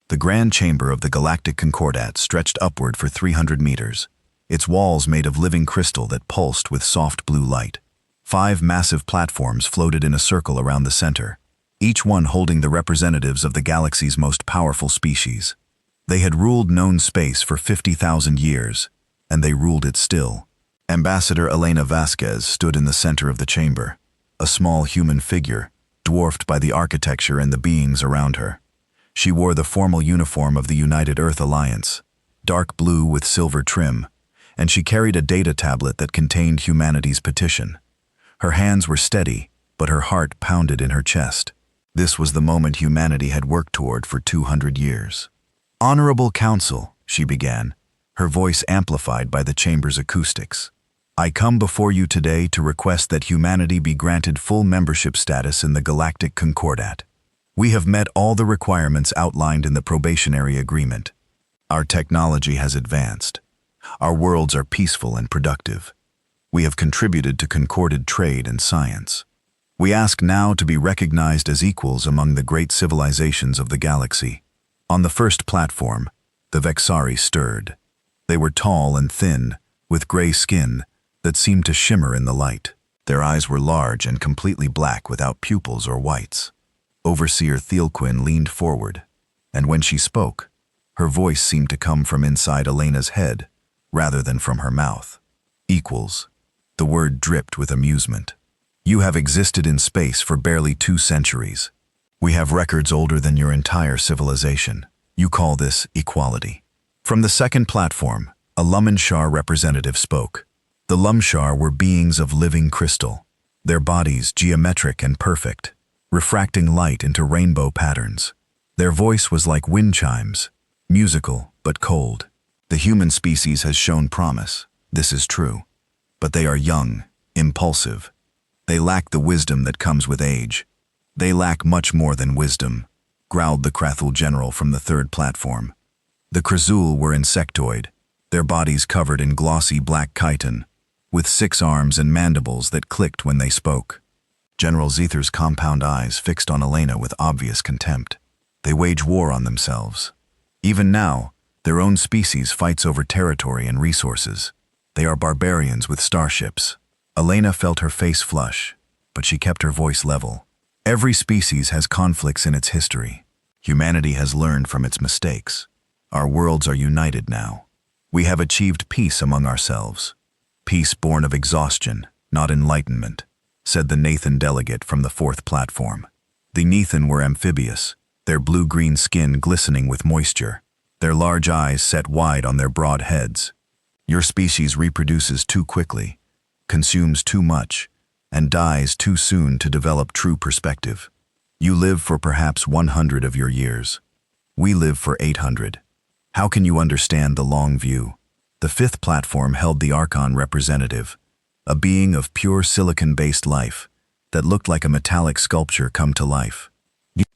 The grand chamber of the Galactic Concordat stretched upward for 300 meters, its walls made of living crystal that pulsed with soft blue light. 5 massive platforms floated in a circle around the center, each one holding the representatives of the galaxy's most powerful species. They had ruled known space for 50,000 years, and they ruled it still. Ambassador Elena Vasquez stood in the center of the chamber, a small human figure, dwarfed by the architecture and the beings around her. She wore the formal uniform of the United Earth Alliance, dark blue with silver trim, and she carried a data tablet that contained humanity's petition. Her hands were steady, but her heart pounded in her chest. This was the moment humanity had worked toward for 200 years. "Honorable Council," she began, her voice amplified by the chamber's acoustics. "I come before you today to request that humanity be granted full membership status in the Galactic Concordat. We have met all the requirements outlined in the probationary agreement. Our technology has advanced. Our worlds are peaceful and productive. We have contributed to concorded trade and science. We ask now to be recognized as equals among the great civilizations of the galaxy." On the first platform, the Vexari stirred. They were tall and thin, with gray skin that seemed to shimmer in the light. Their eyes were large and completely black without pupils or whites. Overseer Thielquin leaned forward, and when she spoke, her voice seemed to come from inside Elena's head rather than from her mouth. "Equals." The word dripped with amusement. "You have existed in space for barely 2 centuries. We have records older than your entire civilization. You call this equality." From the second platform, a Lumenshar representative spoke. The Lumshar were beings of living crystal, their bodies geometric and perfect, refracting light into rainbow patterns. Their voice was like wind chimes, musical but cold. "The human species has shown promise, this is true. But they are young, impulsive. They lack the wisdom that comes with age. They lack much more than wisdom," growled the Krathul general from the third platform. The Krazul were insectoid, their bodies covered in glossy black chitin, with 6 arms and mandibles that clicked when they spoke. General Zether's compound eyes fixed on Elena with obvious contempt. They wage war on themselves. Even now, their own species fights over territory and resources. They are barbarians with starships. Elena felt her face flush, but she kept her voice level. Every species has conflicts in its history. Humanity has learned from its mistakes. Our worlds are united now. We have achieved peace among ourselves. Peace born of exhaustion, not enlightenment, said the Nathan delegate from the 4th platform. The Nathan were amphibious, their blue-green skin glistening with moisture, their large eyes set wide on their broad heads. "Your species reproduces too quickly, consumes too much, and dies too soon to develop true perspective. You live for perhaps 100 of your years. We live for 800. How can you understand the long view?" The 5th platform held the Archon representative, a being of pure silicon-based life that looked like a metallic sculpture come to life.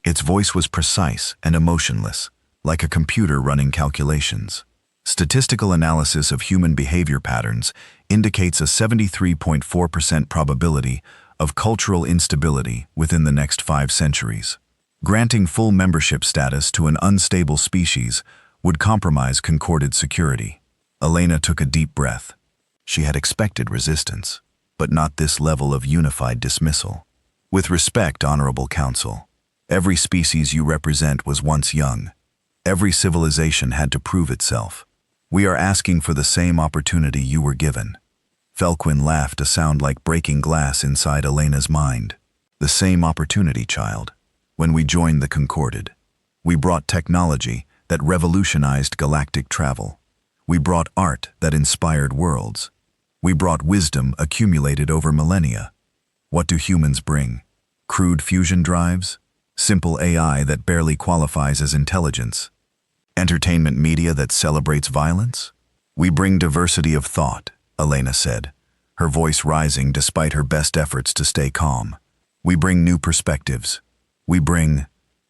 Its voice was precise and emotionless, like a computer running calculations. Statistical analysis of human behavior patterns indicates a 73.4% probability of cultural instability within the next 5 centuries. Granting full membership status to an unstable species would compromise concorded security. Elena took a deep breath. She had expected resistance, but not this level of unified dismissal. "With respect, Honorable Council, every species you represent was once young. Every civilization had to prove itself. We are asking for the same opportunity you were given." Felquin laughed, a sound like breaking glass inside Elena's mind. "The same opportunity, child. When we joined the Concorded, we brought technology that revolutionized galactic travel. We brought art that inspired worlds. We brought wisdom accumulated over millennia. What do humans bring? Crude fusion drives? Simple AI that barely qualifies as intelligence? Entertainment media that celebrates violence? We bring diversity of thought," Elena said, her voice rising despite her best efforts to stay calm. "We bring new perspectives. We bring—"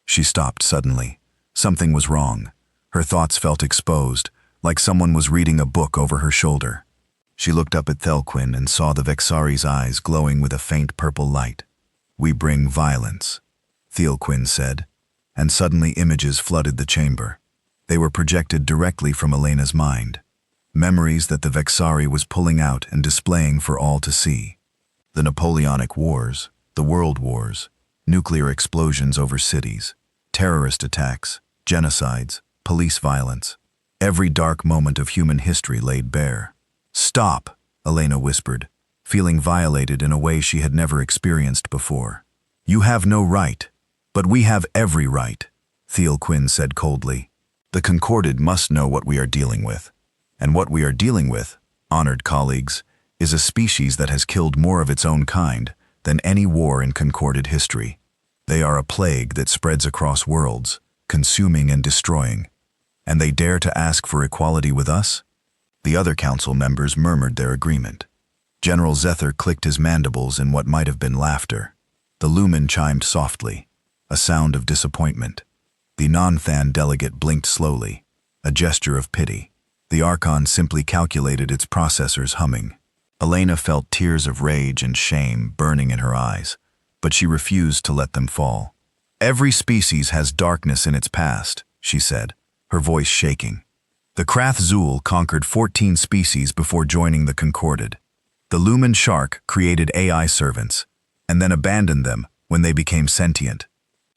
She stopped suddenly. Something was wrong. Her thoughts felt exposed, like someone was reading a book over her shoulder. She looked up at Thelquin and saw the Vexari's eyes glowing with a faint purple light. "We bring violence," Thielquin said, and suddenly images flooded the chamber. They were projected directly from Elena's mind. Memories that the Vexari was pulling out and displaying for all to see. The Napoleonic Wars, the World Wars, nuclear explosions over cities, terrorist attacks, genocides, police violence. Every dark moment of human history laid bare. "Stop," Elena whispered, feeling violated in a way she had never experienced before. "You have no right, but we have every right," Thiel Quinn said coldly. "The Concorded must know what we are dealing with. And what we are dealing with, honored colleagues, is a species that has killed more of its own kind than any war in Concorded history. They are a plague that spreads across worlds, consuming and destroying. And they dare to ask for equality with us?" The other council members murmured their agreement. General Zether clicked his mandibles in what might have been laughter. The lumen chimed softly, a sound of disappointment. The non-Than delegate blinked slowly, a gesture of pity. The Archon simply calculated its processors humming. Elena felt tears of rage and shame burning in her eyes, but she refused to let them fall. "Every species has darkness in its past," she said, her voice shaking. "The Krath Zul conquered 14 species before joining the Concorded. The Lumen Shark created AI servants, and then abandoned them when they became sentient.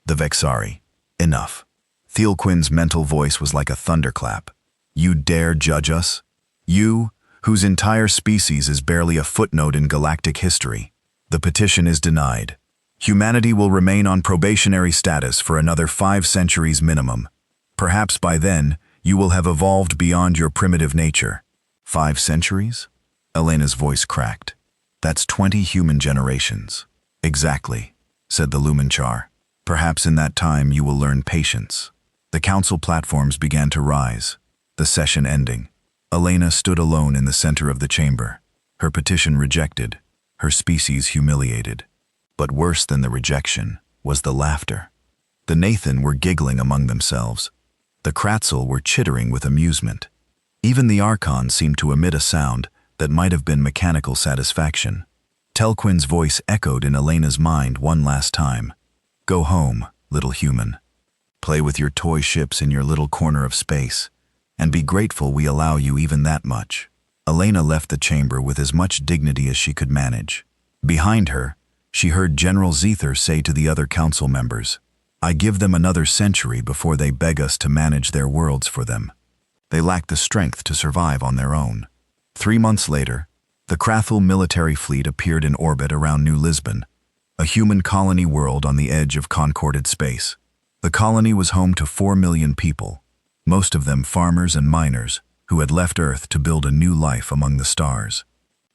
The Vexari. Enough." Thiel Quinn's mental voice was like a thunderclap. "You dare judge us? You, whose entire species is barely a footnote in galactic history. The petition is denied. Humanity will remain on probationary status for another 5 centuries minimum. Perhaps by then, you will have evolved beyond your primitive nature." 5 centuries? Elena's voice cracked. "That's 20 human generations." "Exactly," said the Lumenchar. "Perhaps in that time you will learn patience." The council platforms began to rise, the session ending. Elena stood alone in the center of the chamber, her petition rejected, her species humiliated. But worse than the rejection was the laughter. The Nathan were giggling among themselves. The Kratzel were chittering with amusement. Even the Archon seemed to emit a sound that might have been mechanical satisfaction. Telquin's voice echoed in Elena's mind one last time. "Go home, little human. Play with your toy ships in your little corner of space, and be grateful we allow you even that much." Elena left the chamber with as much dignity as she could manage. Behind her, she heard General Zether say to the other council members, "I give them another century before they beg us to manage their worlds for them. They lack the strength to survive on their own." 3 months later, the Krathul military fleet appeared in orbit around New Lisbon, a human colony world on the edge of concorded space. The colony was home to 4 million people, most of them farmers and miners who had left Earth to build a new life among the stars.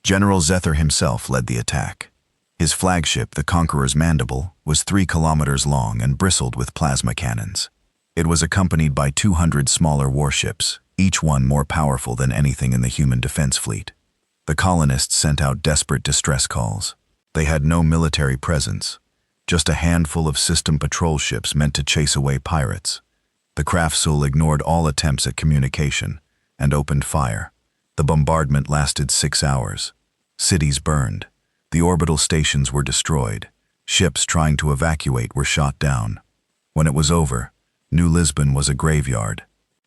General Zether himself led the attack. His flagship, the Conqueror's Mandible, was 3 kilometers long and bristled with plasma cannons. It was accompanied by 200 smaller warships, each one more powerful than anything in the human defense fleet. The colonists sent out desperate distress calls. They had no military presence, just a handful of system patrol ships meant to chase away pirates. The Krafsul ignored all attempts at communication and opened fire. The bombardment lasted 6 hours. Cities burned. The orbital stations were destroyed. Ships trying to evacuate were shot down. When it was over, New Lisbon was a graveyard.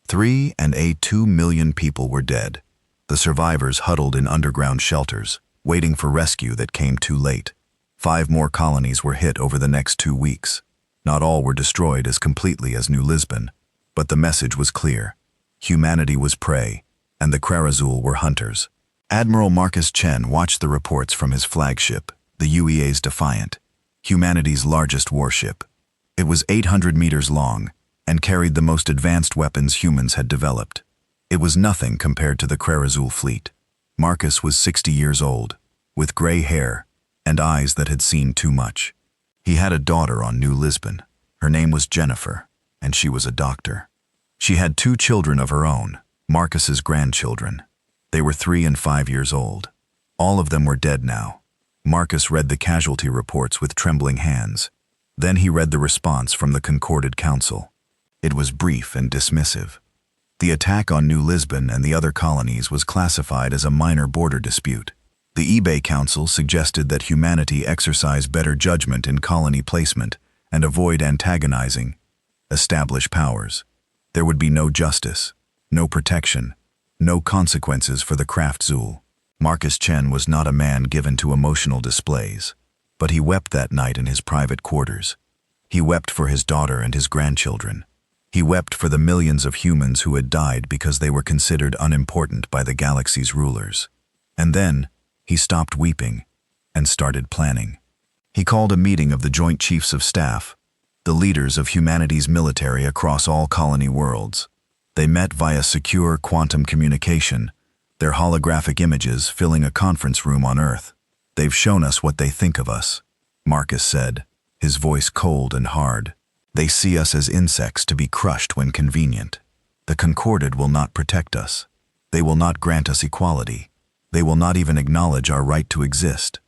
2 million people were dead. The survivors huddled in underground shelters, waiting for rescue that came too late. 5 more colonies were hit over the next 2 weeks. Not all were destroyed as completely as New Lisbon, but the message was clear. Humanity was prey, and the Krarazul were hunters. Admiral Marcus Chen watched the reports from his flagship, the UEA's Defiant, humanity's largest warship. It was 800 meters long and carried the most advanced weapons humans had developed. It was nothing compared to the Krarazul fleet. Marcus was 60 years old, with gray hair and eyes that had seen too much. He had a daughter on New Lisbon. Her name was Jennifer, and she was a doctor. She had 2 children of her own, Marcus's grandchildren. They were 3 and 5 years old. All of them were dead now. Marcus read the casualty reports with trembling hands. Then he read the response from the Concorded Council. It was brief and dismissive. The attack on New Lisbon and the other colonies was classified as a minor border dispute. The eBay Council suggested that humanity exercise better judgment in colony placement and avoid antagonizing. establish powers. There would be no justice, no protection, no consequences for the craft Zul. Marcus Chen was not a man given to emotional displays, but he wept that night in his private quarters. He wept for his daughter and his grandchildren. He wept for the millions of humans who had died because they were considered unimportant by the galaxy's rulers. And then, he stopped weeping and started planning. He called a meeting of the Joint Chiefs of Staff, the leaders of humanity's military across all colony worlds. They met via secure quantum communication, their holographic images filling a conference room on Earth. "They've shown us what they think of us," Marcus said, his voice cold and hard. "They see us as insects to be crushed when convenient. The Concorded will not protect us. They will not grant us equality. They will not even acknowledge our right to exist."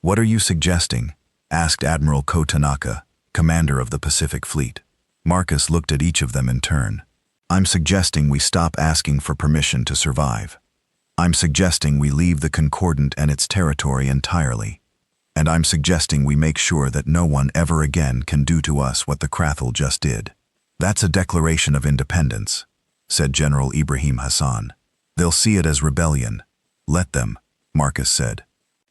"What are you suggesting?" asked Admiral Ko Tanaka, commander of the Pacific Fleet. Marcus looked at each of them in turn. "I'm suggesting we stop asking for permission to survive. I'm suggesting we leave the Concordant and its territory entirely. And I'm suggesting we make sure that no one ever again can do to us what the Krathul just did." "That's a declaration of independence," said General Ibrahim Hassan. "They'll see it as rebellion. Let them," Marcus said.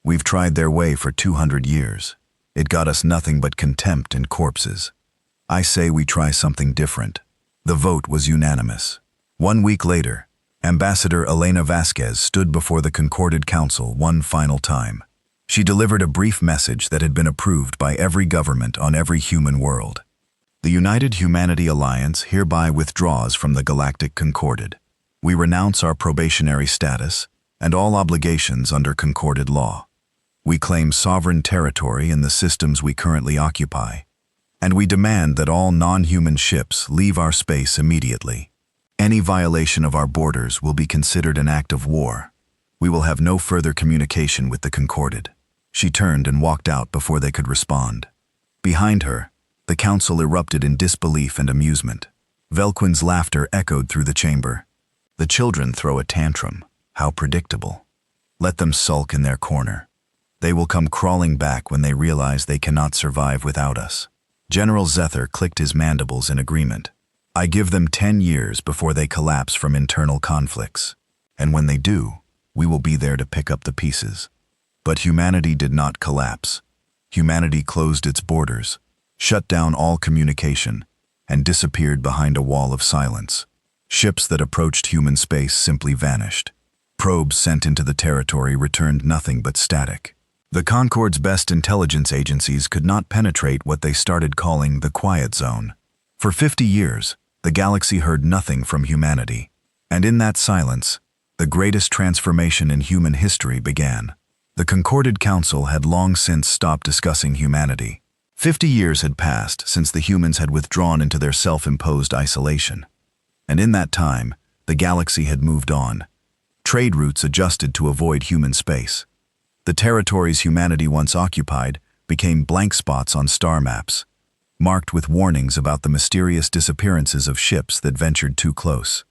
"We've tried their way for 200 years. It got us nothing but contempt and corpses. I say we try something different." The vote was unanimous. 1 week later, Ambassador Elena Vasquez stood before the Concorded Council one final time. She delivered a brief message that had been approved by every government on every human world. "The United Humanity Alliance hereby withdraws from the Galactic Concorded. We renounce our probationary status and all obligations under Concorded law. We claim sovereign territory in the systems we currently occupy, and we demand that all non-human ships leave our space immediately. Any violation of our borders will be considered an act of war. We will have no further communication with the Concorded." She turned and walked out before they could respond. Behind her, the council erupted in disbelief and amusement. Velquin's laughter echoed through the chamber. "The children throw a tantrum. How predictable. Let them sulk in their corner. They will come crawling back when they realize they cannot survive without us." General Zether clicked his mandibles in agreement. "I give them 10 years before they collapse from internal conflicts. And when they do, we will be there to pick up the pieces." But humanity did not collapse. Humanity closed its borders, shut down all communication, and disappeared behind a wall of silence. Ships that approached human space simply vanished. Probes sent into the territory returned nothing but static. The Concord's best intelligence agencies could not penetrate what they started calling the Quiet Zone. For 50 years, the galaxy heard nothing from humanity. And in that silence, the greatest transformation in human history began. The Concorded Council had long since stopped discussing humanity. 50 years had passed since the humans had withdrawn into their self-imposed isolation. And in that time, the galaxy had moved on. Trade routes adjusted to avoid human space. The territories humanity once occupied became blank spots on star maps, marked with warnings about the mysterious disappearances of ships that ventured too close.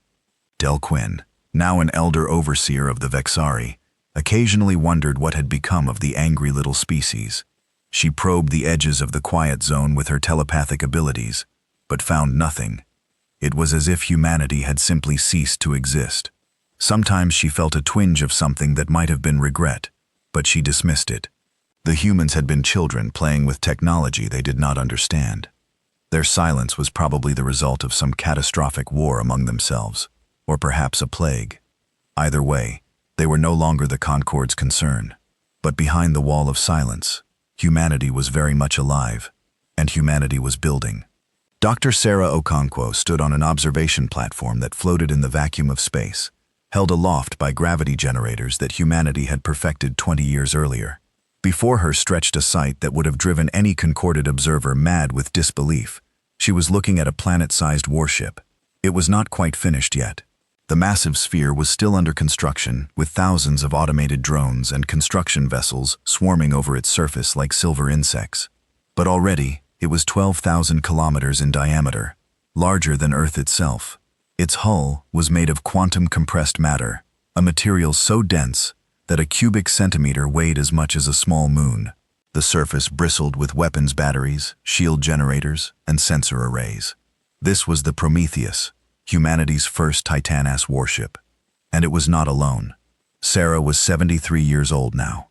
Delquin, now an elder overseer of the Vexari, occasionally wondered what had become of the angry little species. She probed the edges of the Quiet Zone with her telepathic abilities, but found nothing. It was as if humanity had simply ceased to exist. Sometimes she felt a twinge of something that might have been regret, but she dismissed it. The humans had been children playing with technology they did not understand. Their silence was probably the result of some catastrophic war among themselves, or perhaps a plague. Either way, they were no longer the Concord's concern. But behind the wall of silence, humanity was very much alive, and humanity was building. Dr. Sarah Okonkwo stood on an observation platform that floated in the vacuum of space, held aloft by gravity generators that humanity had perfected 20 years earlier. Before her stretched a sight that would have driven any Concorded observer mad with disbelief. She was looking at a planet-sized warship. It was not quite finished yet. The massive sphere was still under construction, with thousands of automated drones and construction vessels swarming over its surface like silver insects. But already, it was 12,000 kilometers in diameter, larger than Earth itself. Its hull was made of quantum-compressed matter, a material so dense that a cubic centimeter weighed as much as a small moon. The surface bristled with weapons batteries, shield generators, and sensor arrays. This was the Prometheus, humanity's first Titan-class warship. And it was not alone. Sarah was 73 years old now.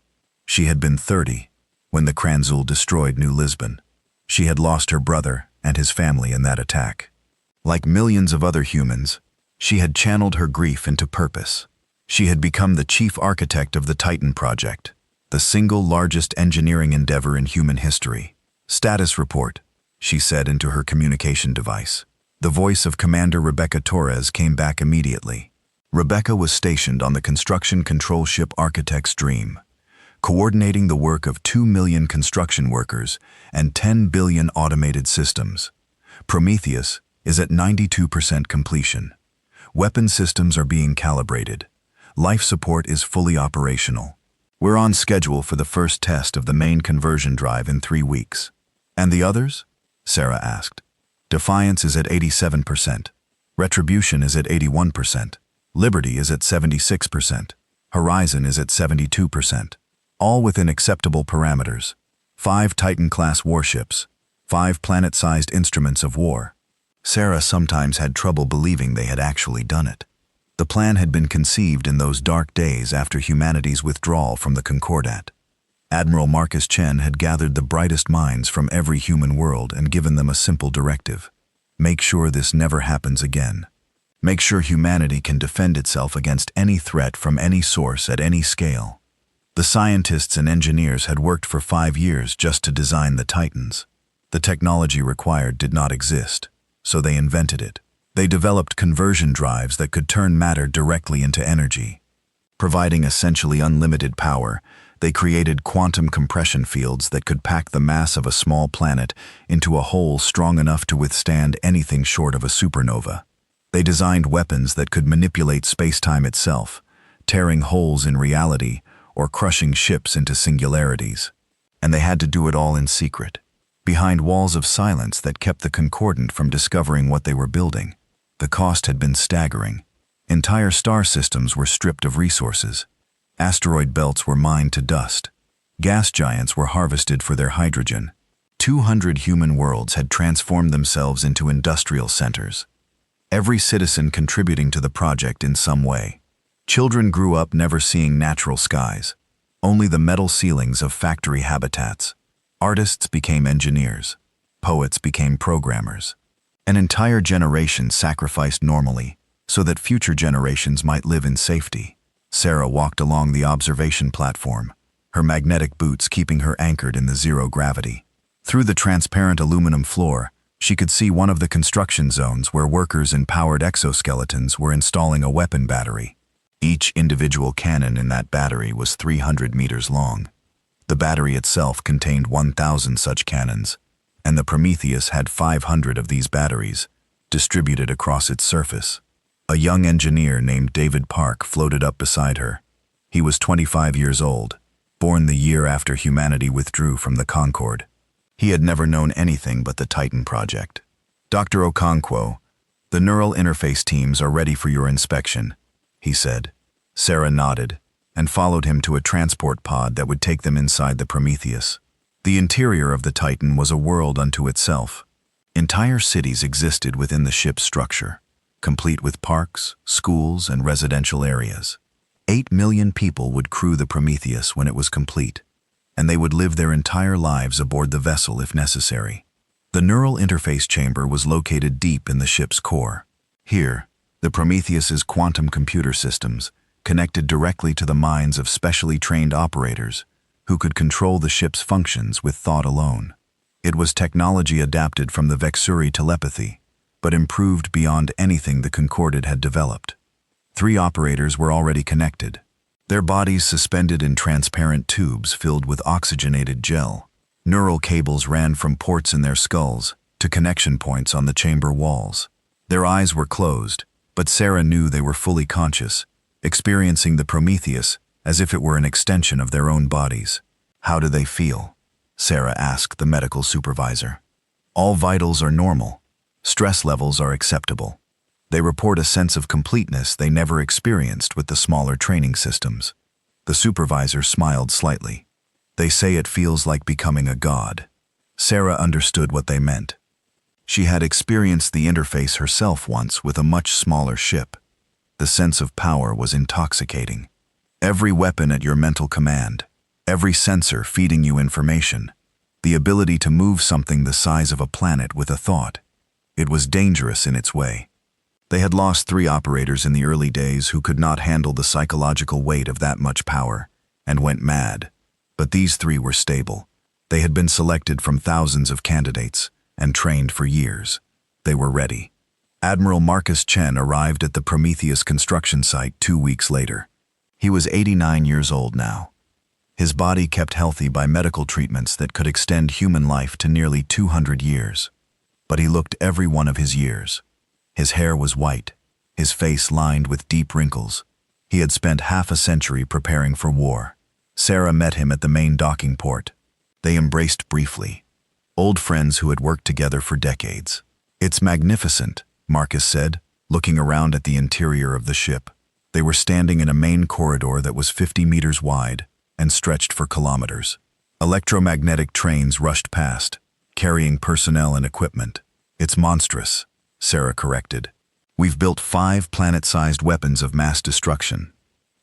She had been 30 when the Kranzul destroyed New Lisbon. She had lost her brother and his family in that attack. Like millions of other humans, she had channeled her grief into purpose. She had become the chief architect of the Titan project, the single largest engineering endeavor in human history. "Status report," she said into her communication device. The voice of Commander Rebecca Torres came back immediately. Rebecca was stationed on the construction control ship Architect's Dream, coordinating the work of 2 million construction workers and 10 billion automated systems. Prometheus is at 92% completion. Weapon systems are being calibrated. Life support is fully operational. We're on schedule for the first test of the main conversion drive in 3 weeks. "And the others?" Sarah asked. "Defiance is at 87%. Retribution is at 81%. Liberty is at 76%. Horizon is at 72%. All within acceptable parameters. 5 Titan-class warships. 5 planet-sized instruments of war." Sarah sometimes had trouble believing they had actually done it. The plan had been conceived in those dark days after humanity's withdrawal from the Concordat. Admiral Marcus Chen had gathered the brightest minds from every human world and given them a simple directive. Make sure this never happens again. Make sure humanity can defend itself against any threat from any source at any scale. The scientists and engineers had worked for 5 years just to design the Titans. The technology required did not exist, so they invented it. They developed conversion drives that could turn matter directly into energy. Providing essentially unlimited power, they created quantum compression fields that could pack the mass of a small planet into a hole strong enough to withstand anything short of a supernova. They designed weapons that could manipulate space-time itself, tearing holes in reality or crushing ships into singularities. And they had to do it all in secret, behind walls of silence that kept the Concordant from discovering what they were building. The cost had been staggering. Entire star systems were stripped of resources. Asteroid belts were mined to dust. Gas giants were harvested for their hydrogen. 200 human worlds had transformed themselves into industrial centers, every citizen contributing to the project in some way. Children grew up never seeing natural skies, only the metal ceilings of factory habitats. Artists became engineers. Poets became programmers. An entire generation sacrificed normally so that future generations might live in safety. Sarah walked along the observation platform, her magnetic boots keeping her anchored in the zero gravity. Through the transparent aluminum floor, she could see one of the construction zones where workers in powered exoskeletons were installing a weapon battery. Each individual cannon in that battery was 300 meters long. The battery itself contained 1,000 such cannons, and the Prometheus had 500 of these batteries, distributed across its surface. A young engineer named David Park floated up beside her. He was 25 years old, born the year after humanity withdrew from the Concorde. He had never known anything but the Titan project. "Dr. Okonkwo, the neural interface teams are ready for your inspection," he said. Sarah nodded and followed him to a transport pod that would take them inside the Prometheus. The interior of the Titan was a world unto itself. Entire cities existed within the ship's structure, complete with parks, schools, and residential areas. 8 million people would crew the Prometheus when it was complete, and they would live their entire lives aboard the vessel if necessary. The neural interface chamber was located deep in the ship's core. Here, the Prometheus's quantum computer systems connected directly to the minds of specially trained operators who could control the ship's functions with thought alone. It was technology adapted from the Vexuri telepathy, but improved beyond anything the Concordat had developed. 3 operators were already connected, their bodies suspended in transparent tubes filled with oxygenated gel. Neural cables ran from ports in their skulls to connection points on the chamber walls. Their eyes were closed, but Sarah knew they were fully conscious, experiencing the Prometheus as if it were an extension of their own bodies. "How do they feel?" Sarah asked the medical supervisor. "All vitals are normal. Stress levels are acceptable. They report a sense of completeness they never experienced with the smaller training systems." The supervisor smiled slightly. "They say it feels like becoming a god." Sarah understood what they meant. She had experienced the interface herself once with a much smaller ship. The sense of power was intoxicating. Every weapon at your mental command, every sensor feeding you information, the ability to move something the size of a planet with a thought. It was dangerous in its way. They had lost 3 operators in the early days who could not handle the psychological weight of that much power, and went mad. But these 3 were stable. They had been selected from thousands of candidates, and trained for years. They were ready. Admiral Marcus Chen arrived at the Prometheus construction site 2 weeks later. He was 89 years old now. His body kept healthy by medical treatments that could extend human life to nearly 200 years. But he looked every one of his years. His hair was white, his face lined with deep wrinkles. He had spent half a century preparing for war. Sarah met him at the main docking port. They embraced briefly. Old friends who had worked together for decades. "It's magnificent," Marcus said, looking around at the interior of the ship. They were standing in a main corridor that was 50 meters wide and stretched for kilometers. Electromagnetic trains rushed past, carrying personnel and equipment. "It's monstrous," Sarah corrected. "We've built 5 planet-sized weapons of mass destruction.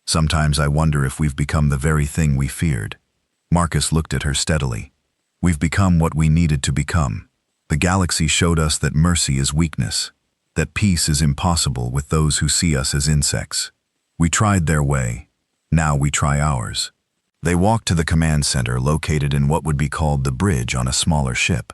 Sometimes I wonder if we've become the very thing we feared." Marcus looked at her steadily. "We've become what we needed to become. The galaxy showed us that mercy is weakness, that peace is impossible with those who see us as insects. We tried their way. Now we try ours." They walked to the command center located in what would be called the bridge on a smaller ship.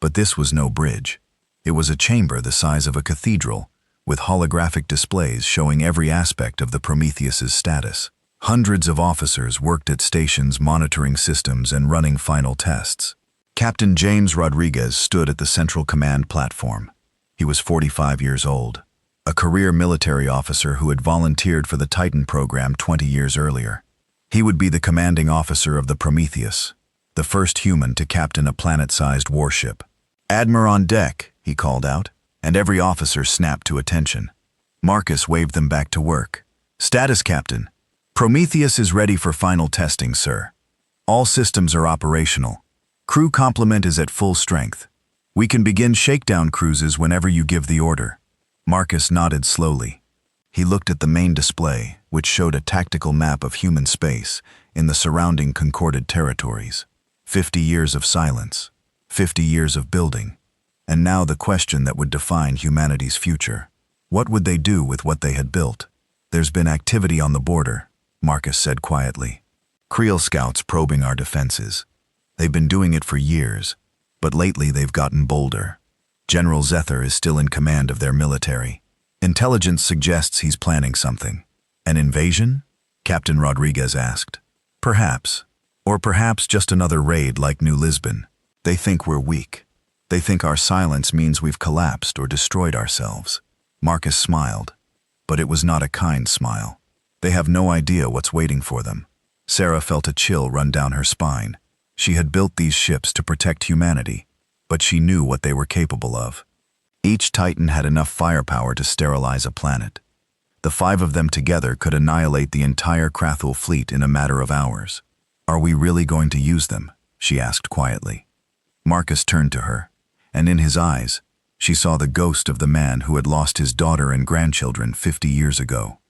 But this was no bridge. It was a chamber the size of a cathedral, with holographic displays showing every aspect of the Prometheus's status. Hundreds of officers worked at stations monitoring systems and running final tests. Captain James Rodriguez stood at the central command platform. He was 45 years old, a career military officer who had volunteered for the Titan program 20 years earlier. He would be the commanding officer of the Prometheus, the first human to captain a planet-sized warship. "Admiral on deck," he called out, and every officer snapped to attention. Marcus waved them back to work. "Status, Captain. Prometheus is ready for final testing, sir. All systems are operational. Crew complement is at full strength. We can begin shakedown cruises whenever you give the order." Marcus nodded slowly. He looked at the main display, which showed a tactical map of human space in the surrounding concorded territories. 50 years of silence, 50 years of building, and now the question that would define humanity's future. What would they do with what they had built? "There's been activity on the border," Marcus said quietly. "Creel scouts probing our defenses. They've been doing it for years, but lately they've gotten bolder. General Zether is still in command of their military. Intelligence suggests he's planning something." "An invasion?" Captain Rodriguez asked. "Perhaps. Or perhaps just another raid like New Lisbon. They think we're weak. They think our silence means we've collapsed or destroyed ourselves." Marcus smiled, but it was not a kind smile. They have no idea what's waiting for them. Sarah felt a chill run down her spine. She had built these ships to protect humanity, but she knew what they were capable of. Each Titan had enough firepower to sterilize a planet. The 5 of them together could annihilate the entire Krathul fleet in a matter of hours. "Are we really going to use them?" she asked quietly. Marcus turned to her, and in his eyes, she saw the ghost of the man who had lost his daughter and grandchildren 50 years ago.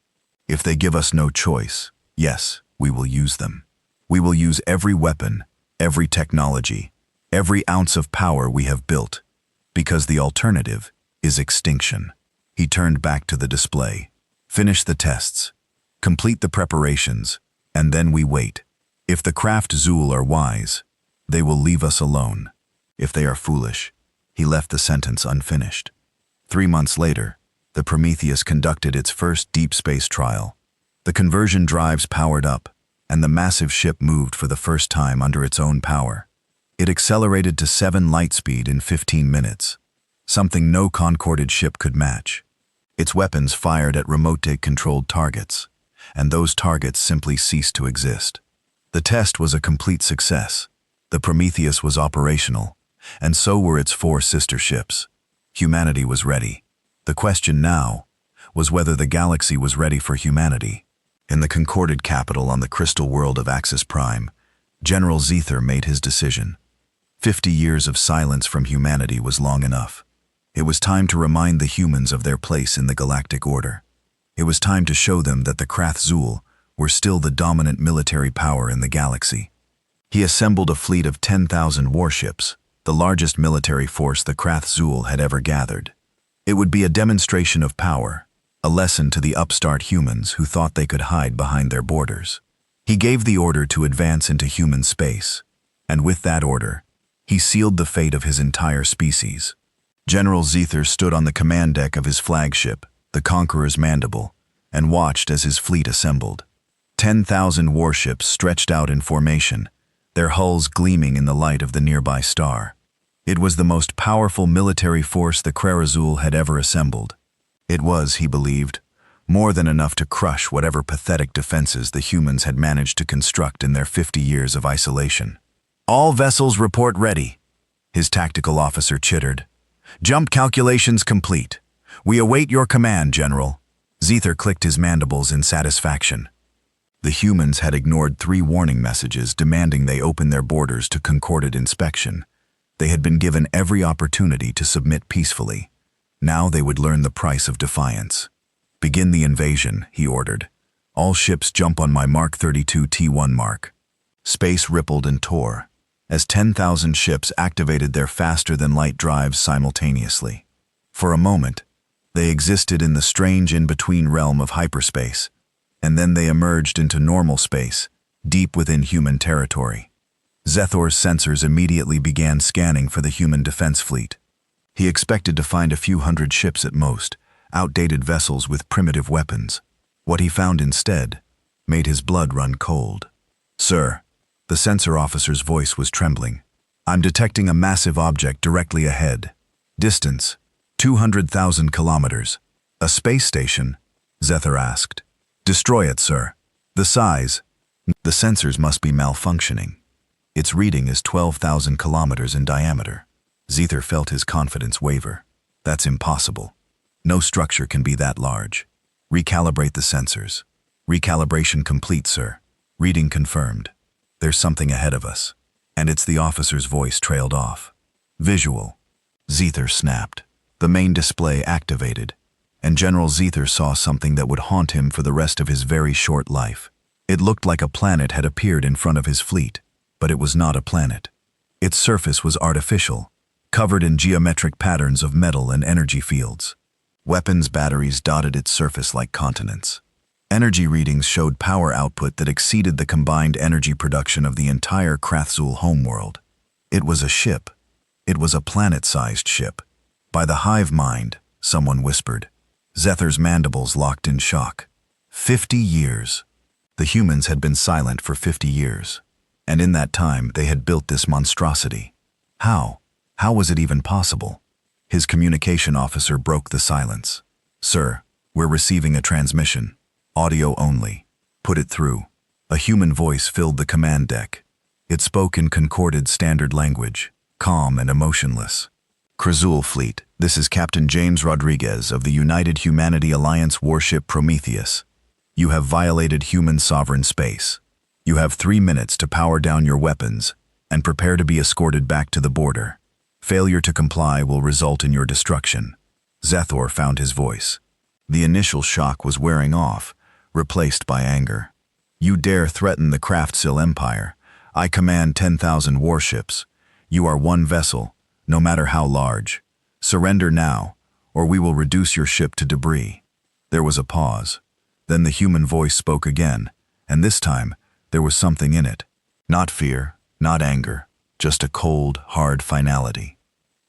"If they give us no choice, yes, we will use them. We will use every weapon, every technology, every ounce of power we have built, because the alternative is extinction." He turned back to the display. "Finish the tests, complete the preparations, and then we wait. If the craft Zool are wise, they will leave us alone. If they are foolish," he left the sentence unfinished. 3 months later, the Prometheus conducted its first deep space trial. The conversion drives powered up, and the massive ship moved for the first time under its own power. It accelerated to 7 light speed in 15 minutes, something no concorded ship could match. Its weapons fired at remote-controlled targets, and those targets simply ceased to exist. The test was a complete success. The Prometheus was operational, and so were its 4 sister ships. Humanity was ready. The question now was whether the galaxy was ready for humanity. In the concorded capital on the crystal world of Axis Prime, General Zether made his decision. 50 years of silence from humanity was long enough. It was time to remind the humans of their place in the galactic order. It was time to show them that the Krath-Zul were still the dominant military power in the galaxy. He assembled a fleet of 10,000 warships, the largest military force the Krath-Zul had ever gathered. It would be a demonstration of power, a lesson to the upstart humans who thought they could hide behind their borders. He gave the order to advance into human space, and with that order, he sealed the fate of his entire species. General Zether stood on the command deck of his flagship, the Conqueror's Mandible, and watched as his fleet assembled. 10,000 warships stretched out in formation, their hulls gleaming in the light of the nearby star. It was the most powerful military force the Krath-Zul had ever assembled. It was, he believed, more than enough to crush whatever pathetic defenses the humans had managed to construct in their 50 years of isolation. "All vessels report ready," his tactical officer chittered. "Jump calculations complete. We await your command, General." Zether clicked his mandibles in satisfaction. The humans had ignored 3 warning messages demanding they open their borders to concorded inspection. They had been given every opportunity to submit peacefully. Now they would learn the price of defiance. "Begin the invasion," he ordered. "All ships jump on my Mark 32 T1 mark." Space rippled and tore, as 10,000 ships activated their faster-than-light drives simultaneously. For a moment, they existed in the strange in-between realm of hyperspace, and then they emerged into normal space, deep within human territory. Zethor's sensors immediately began scanning for the human defense fleet. He expected to find a few hundred ships at most, outdated vessels with primitive weapons. What he found instead made his blood run cold. "Sir," the sensor officer's voice was trembling, "I'm detecting a massive object directly ahead. Distance, 200,000 kilometers. A space station?" Zether asked. "Destroy it, sir." "The size?" "The sensors must be malfunctioning. Its reading is 12,000 kilometers in diameter." Zether felt his confidence waver. "That's impossible. No structure can be that large. Recalibrate the sensors." "Recalibration complete, sir. Reading confirmed. There's something ahead of us." And it's the officer's voice trailed off. "Visual." Zether snapped. The main display activated, and General Zether saw something that would haunt him for the rest of his very short life. It looked like a planet had appeared in front of his fleet, but it was not a planet. Its surface was artificial, covered in geometric patterns of metal and energy fields. Weapons batteries dotted its surface like continents. Energy readings showed power output that exceeded the combined energy production of the entire Krath-Zul homeworld. It was a ship. It was a planet-sized ship. "By the hive mind," someone whispered. Zether's mandibles locked in shock. 50 years. The humans had been silent for 50 years. And in that time, they had built this monstrosity. How? How was it even possible? His communication officer broke the silence. "Sir, we're receiving a transmission. Audio only. Put it through." A human voice filled the command deck. It spoke in concorded standard language, calm and emotionless. "Krath-Zul Fleet, this is Captain James Rodriguez of the United Humanity Alliance warship Prometheus. You have violated human sovereign space. You have 3 minutes to power down your weapons and prepare to be escorted back to the border. Failure to comply will result in your destruction." Zether found his voice. The initial shock was wearing off, replaced by anger. "You dare threaten the Krath-Zul Empire. I command 10,000 warships. You are one vessel, no matter how large. Surrender now, or we will reduce your ship to debris." There was a pause. Then the human voice spoke again, and this time there was something in it. Not fear, not anger, just a cold, hard finality.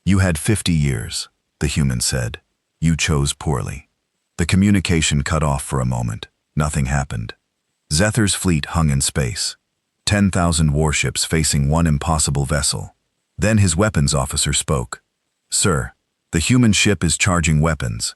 "You had 50 years, the human said. "You chose poorly." The communication cut off for a moment. Nothing happened. Zether's fleet hung in space. 10,000 warships facing one impossible vessel. Then his weapons officer spoke. "Sir, the human ship is charging weapons."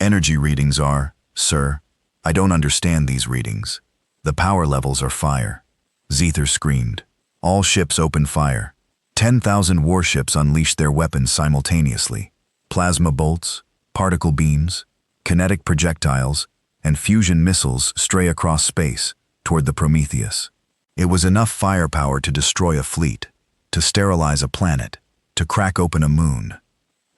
"Energy readings are, sir. I don't understand these readings. The power levels are fire." Zether screamed. All ships opened fire. 10,000 warships unleashed their weapons simultaneously. Plasma bolts, particle beams, kinetic projectiles, and fusion missiles stray across space toward the Prometheus. It was enough firepower to destroy a fleet, to sterilize a planet, to crack open a moon.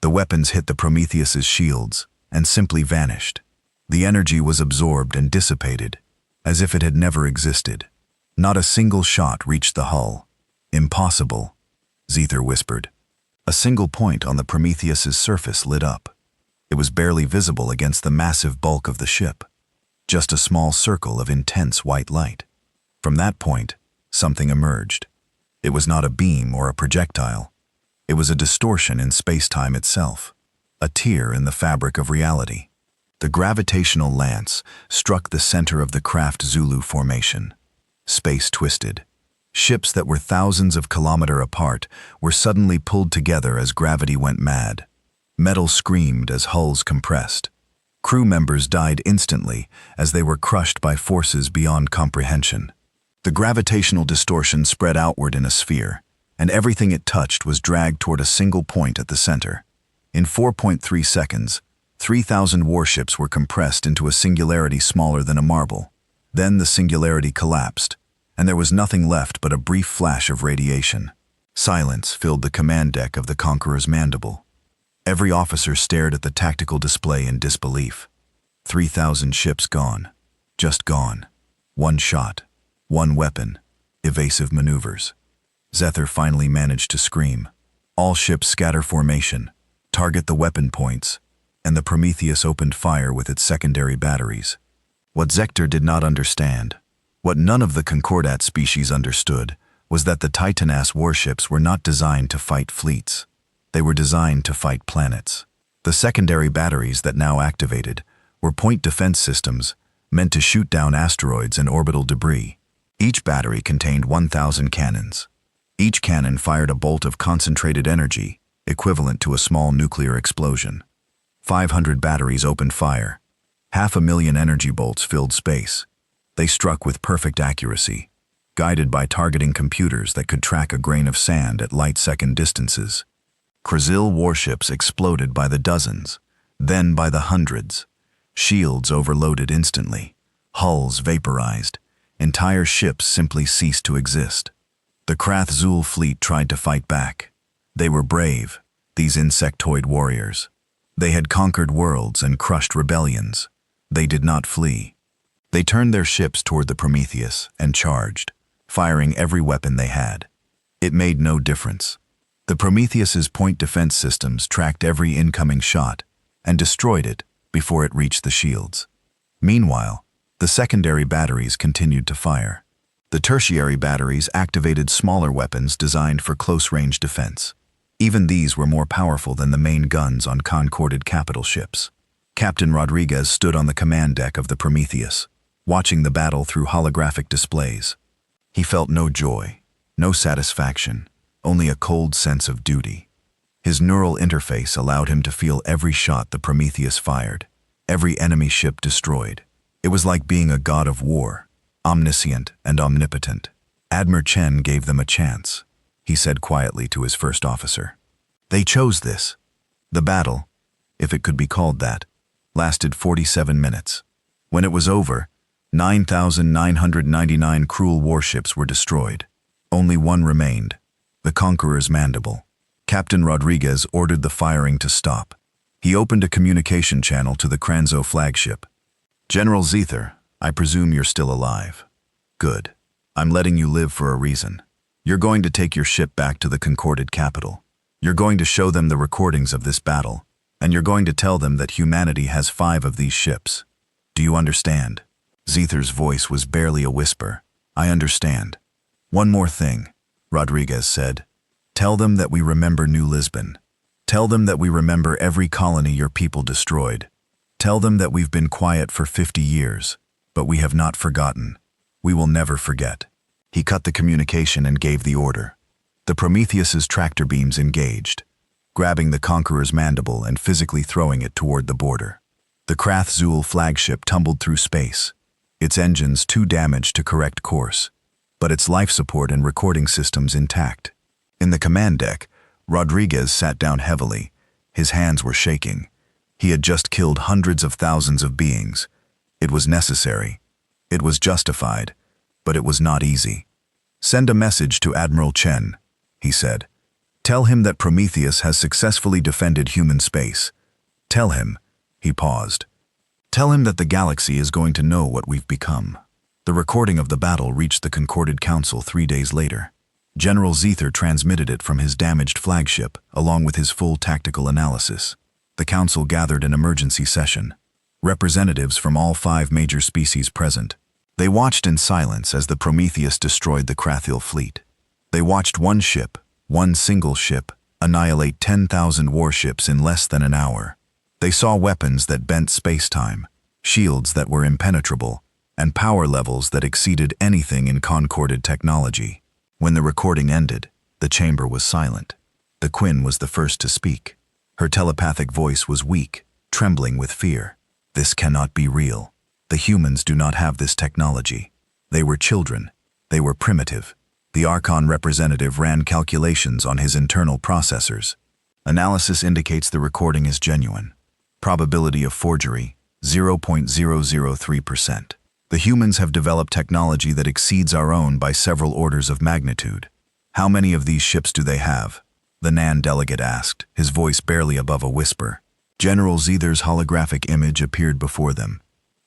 The weapons hit the Prometheus's shields and simply vanished. The energy was absorbed and dissipated, as if it had never existed. Not a single shot reached the hull. Impossible, Zither whispered. A single point on the Prometheus's surface lit up. It was barely visible against the massive bulk of the ship. Just a small circle of intense white light. From that point, something emerged. It was not a beam or a projectile. It was a distortion in space-time itself, a tear in the fabric of reality. The gravitational lance struck the center of the craft Zulu formation. Space twisted. Ships that were thousands of kilometers apart were suddenly pulled together as gravity went mad. Metal screamed as hulls compressed. Crew members died instantly as they were crushed by forces beyond comprehension. The gravitational distortion spread outward in a sphere, and everything it touched was dragged toward a single point at the center. In 4.3 seconds, 3,000 warships were compressed into a singularity smaller than a marble. Then the singularity collapsed, and there was nothing left but a brief flash of radiation. Silence filled the command deck of the Conqueror's Mandible. Every officer stared at the tactical display in disbelief. 3,000 ships gone. Just gone. One shot. One weapon. Evasive maneuvers. Zither finally managed to scream. All ships scatter formation. Target the weapon points. And the Prometheus opened fire with its secondary batteries. What Zector did not understand, what none of the Concordat species understood, was that the Titan-ass warships were not designed to fight fleets. They were designed to fight planets. The secondary batteries that now activated were point defense systems meant to shoot down asteroids and orbital debris. Each battery contained 1,000 cannons. Each cannon fired a bolt of concentrated energy, equivalent to a small nuclear explosion. 500 batteries opened fire. 500,000 energy bolts filled space. They struck with perfect accuracy, guided by targeting computers that could track a grain of sand at light-second distances. Krasil warships exploded by the dozens, then by the hundreds. Shields overloaded instantly. Hulls vaporized. Entire ships simply ceased to exist. The Krath-Zul fleet tried to fight back. They were brave, these insectoid warriors. They had conquered worlds and crushed rebellions. They did not flee. They turned their ships toward the Prometheus and charged, firing every weapon they had. It made no difference. The Prometheus's point defense systems tracked every incoming shot and destroyed it before it reached the shields. Meanwhile, the secondary batteries continued to fire. The tertiary batteries activated smaller weapons designed for close-range defense. Even these were more powerful than the main guns on Concorded capital ships. Captain Rodriguez stood on the command deck of the Prometheus, watching the battle through holographic displays. He felt no joy, no satisfaction, only a cold sense of duty. His neural interface allowed him to feel every shot the Prometheus fired, every enemy ship destroyed. It was like being a god of war, omniscient and omnipotent. Admiral Chen gave them a chance, he said quietly to his first officer. They chose this. The battle, if it could be called that, lasted 47 minutes. When it was over, 9,999 cruel warships were destroyed. Only one remained, the Conqueror's Mandible. Captain Rodriguez ordered the firing to stop. He opened a communication channel to the Kranzo flagship. General Zither, I presume you're still alive. Good. I'm letting you live for a reason. You're going to take your ship back to the Concorded capital. You're going to show them the recordings of this battle, and you're going to tell them that humanity has 5 of these ships. Do you understand? Zither's voice was barely a whisper. I understand. One more thing, Rodriguez said. Tell them that we remember New Lisbon. Tell them that we remember every colony your people destroyed. Tell them that we've been quiet for 50 years, but we have not forgotten. We will never forget. He cut the communication and gave the order. The Prometheus's tractor beams engaged, grabbing the Conqueror's Mandible and physically throwing it toward the border. The Krath-Zul flagship tumbled through space, its engines too damaged to correct course, but its life support and recording systems intact. In the command deck, Rodriguez sat down heavily. His hands were shaking. He had just killed hundreds of thousands of beings. It was necessary. It was justified, but it was not easy. Send a message to Admiral Chen, he said. Tell him that Prometheus has successfully defended human space. Tell him, he paused. Tell him that the galaxy is going to know what we've become. The recording of the battle reached the Concorded Council 3 days later. General Zether transmitted it from his damaged flagship, along with his full tactical analysis. The council gathered an emergency session. Representatives from all 5 major species present. They watched in silence as the Prometheus destroyed the Krathiel fleet. They watched one single ship, annihilate 10,000 warships in less than an hour. They saw weapons that bent space-time, shields that were impenetrable, and power levels that exceeded anything in concorded technology. When the recording ended, the chamber was silent. The Quinn was the first to speak. Her telepathic voice was weak, trembling with fear. This cannot be real. The humans do not have this technology. They were children. They were primitive. The Archon representative ran calculations on his internal processors. Analysis indicates the recording is genuine. Probability of forgery, 0.003%. The humans have developed technology that exceeds our own by several orders of magnitude. How many of these ships do they have? The Nan delegate asked, his voice barely above a whisper. General Zether's holographic image appeared before them.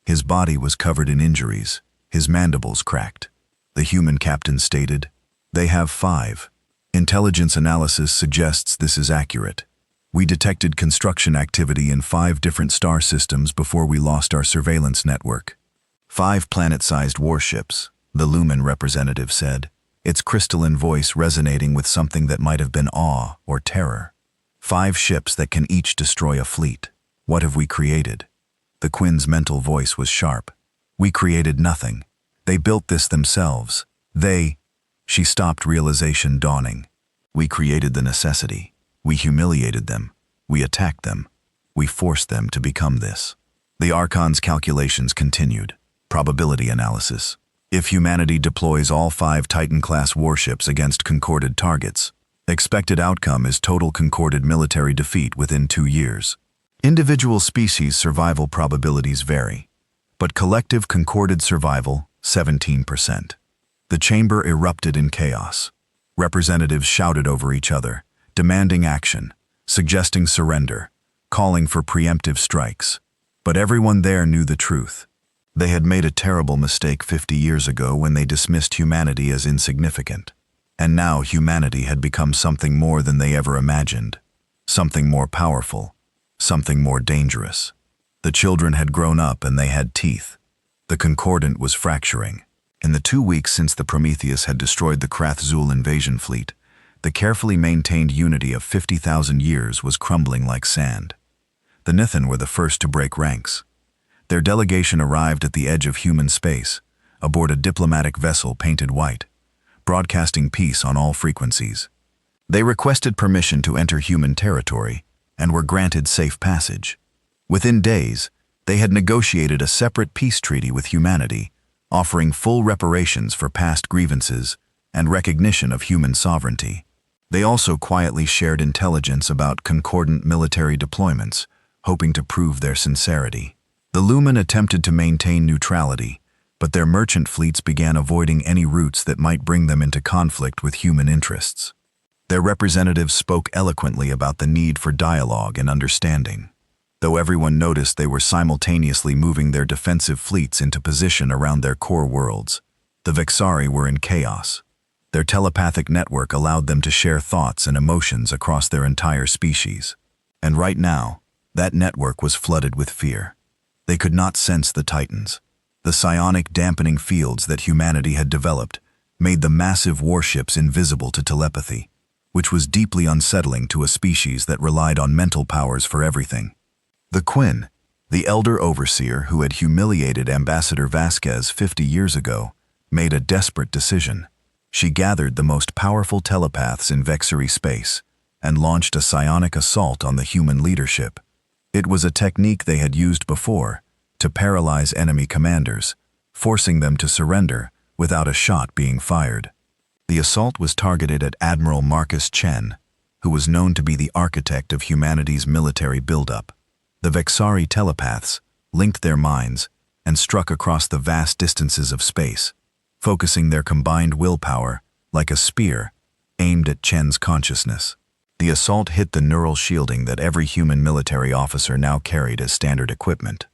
His body was covered in injuries, his mandibles cracked. The human captain stated, "They have 5. Intelligence analysis suggests this is accurate. We detected construction activity in 5 different star systems before we lost our surveillance network. 5 planet-sized warships," the Lumen representative said, its crystalline voice resonating with something that might have been awe or terror. 5 ships that can each destroy a fleet. What have we created? The Quinn's mental voice was sharp. We created nothing. They built this themselves. She stopped, realization dawning. We created the necessity. We humiliated them. We attacked them. We forced them to become this. The Archon's calculations continued. Probability analysis. If humanity deploys all 5 Titan-class warships against concorded targets, expected outcome is total concorded military defeat within 2 years. Individual species survival probabilities vary, but collective concorded survival, 17%. The chamber erupted in chaos. Representatives shouted over each other, demanding action, suggesting surrender, calling for preemptive strikes. But everyone there knew the truth. They had made a terrible mistake 50 years ago when they dismissed humanity as insignificant. And now humanity had become something more than they ever imagined. Something more powerful. Something more dangerous. The children had grown up and they had teeth. The Concordant was fracturing. In the 2 weeks since the Prometheus had destroyed the Krath-Zul invasion fleet, the carefully maintained unity of 50,000 years was crumbling like sand. The Nithin were the first to break ranks. Their delegation arrived at the edge of human space, aboard a diplomatic vessel painted white, broadcasting peace on all frequencies. They requested permission to enter human territory and were granted safe passage. Within days, they had negotiated a separate peace treaty with humanity, offering full reparations for past grievances and recognition of human sovereignty. They also quietly shared intelligence about concordant military deployments, hoping to prove their sincerity. The Lumen attempted to maintain neutrality, but their merchant fleets began avoiding any routes that might bring them into conflict with human interests. Their representatives spoke eloquently about the need for dialogue and understanding. Though everyone noticed they were simultaneously moving their defensive fleets into position around their core worlds, the Vexari were in chaos. Their telepathic network allowed them to share thoughts and emotions across their entire species. And right now, that network was flooded with fear. They could not sense the Titans. The psionic dampening fields that humanity had developed made the massive warships invisible to telepathy, which was deeply unsettling to a species that relied on mental powers for everything. The Quinn, the elder overseer who had humiliated Ambassador Vasquez 50 years ago, made a desperate decision. She gathered the most powerful telepaths in Vexari space and launched a psionic assault on the human leadership. It was a technique they had used before to paralyze enemy commanders, forcing them to surrender without a shot being fired. The assault was targeted at Admiral Marcus Chen, who was known to be the architect of humanity's military buildup. The Vexari telepaths linked their minds and struck across the vast distances of space, focusing their combined willpower like a spear aimed at Chen's consciousness. The assault hit the neural shielding that every human military officer now carried as standard equipment.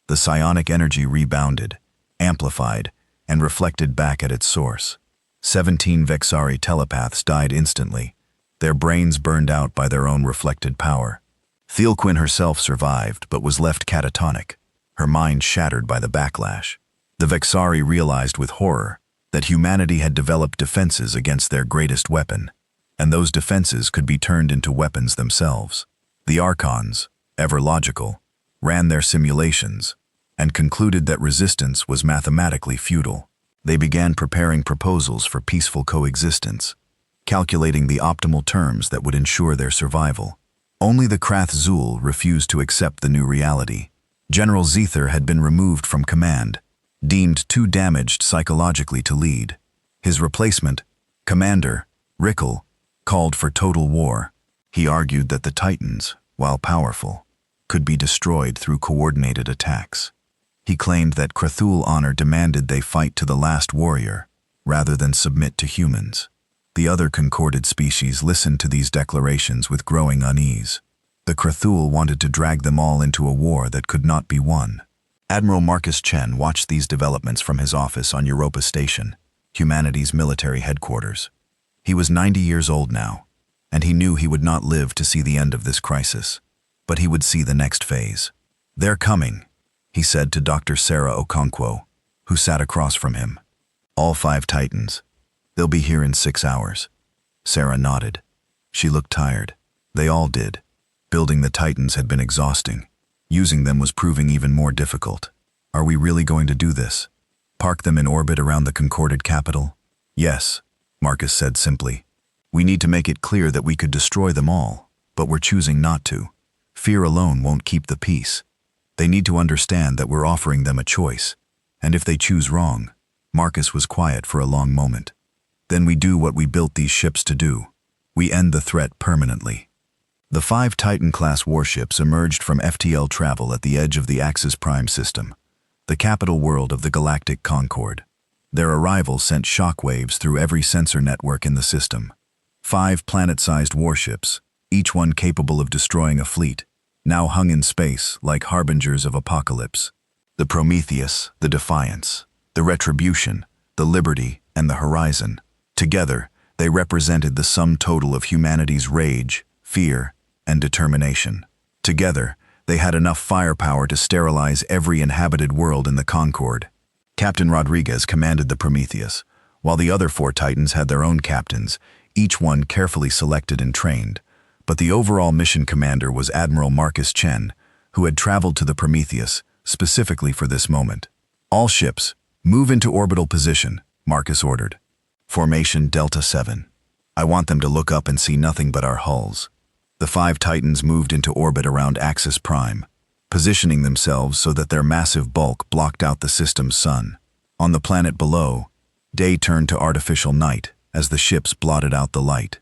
The psionic energy rebounded, amplified, and reflected back at its source. 17 Vexari telepaths died instantly, their brains burned out by their own reflected power. Thielquin herself survived, but was left catatonic, her mind shattered by the backlash. The Vexari realized with horror that humanity had developed defenses against their greatest weapon, and those defenses could be turned into weapons themselves. The Archons, ever logical, ran their simulations and concluded that resistance was mathematically futile. They began preparing proposals for peaceful coexistence, calculating the optimal terms that would ensure their survival. Only the Krath Zul refused to accept the new reality. General Zether had been removed from command, deemed too damaged psychologically to lead. His replacement, Commander Rickel, called for total war. He argued that the Titans, while powerful, could be destroyed through coordinated attacks. He claimed that Krathul honor demanded they fight to the last warrior, rather than submit to humans. The other concorded species listened to these declarations with growing unease. The Krathul wanted to drag them all into a war that could not be won. Admiral Marcus Chen watched these developments from his office on Europa Station, humanity's military headquarters. He was 90 years old now, and he knew he would not live to see the end of this crisis, but he would see the next phase. "They're coming," he said to Dr. Sarah Okonkwo, who sat across from him. "All 5 Titans. They'll be here in 6 hours." Sarah nodded. She looked tired. They all did. Building the Titans had been exhausting. Using them was proving even more difficult. "Are we really going to do this? Park them in orbit around the concorded capital?" "Yes," Marcus said simply. "We need to make it clear that we could destroy them all, but we're choosing not to. Fear alone won't keep the peace. They need to understand that we're offering them a choice, and if they choose wrong..." Marcus was quiet for a long moment. "Then we do what we built these ships to do. We end the threat permanently." The 5 Titan-class warships emerged from FTL travel at the edge of the Axis Prime system, the capital world of the Galactic Concord. Their arrival sent shockwaves through every sensor network in the system. 5 planet-sized warships, each one capable of destroying a fleet, now hung in space like harbingers of apocalypse. The Prometheus, the Defiance, the Retribution, the Liberty, and the Horizon. Together, they represented the sum total of humanity's rage, fear, and determination. Together, they had enough firepower to sterilize every inhabited world in the Concord. Captain Rodriguez commanded the Prometheus, while the other 4 Titans had their own captains, each one carefully selected and trained. But the overall mission commander was Admiral Marcus Chen, who had traveled to the Prometheus specifically for this moment. "All ships, move into orbital position," Marcus ordered. "Formation Delta 7. I want them to look up and see nothing but our hulls." The 5 Titans moved into orbit around Axis Prime, positioning themselves so that their massive bulk blocked out the system's sun. On the planet below, day turned to artificial night as the ships blotted out the light.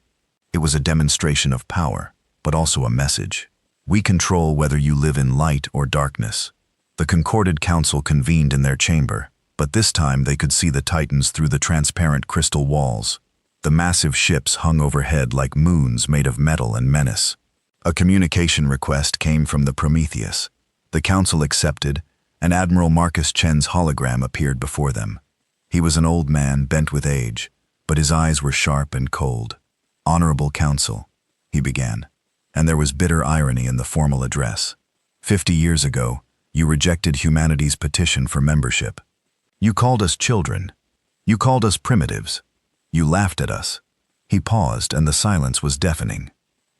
It was a demonstration of power, but also a message. We control whether you live in light or darkness. The Concorded Council convened in their chamber, but this time they could see the Titans through the transparent crystal walls. The massive ships hung overhead like moons made of metal and menace. A communication request came from the Prometheus. The Council accepted, and Admiral Marcus Chen's hologram appeared before them. He was an old man bent with age, but his eyes were sharp and cold. "Honorable Council," he began, and there was bitter irony in the formal address. 50 years ago, you rejected humanity's petition for membership. You called us children. You called us primitives. You laughed at us." He paused, and the silence was deafening.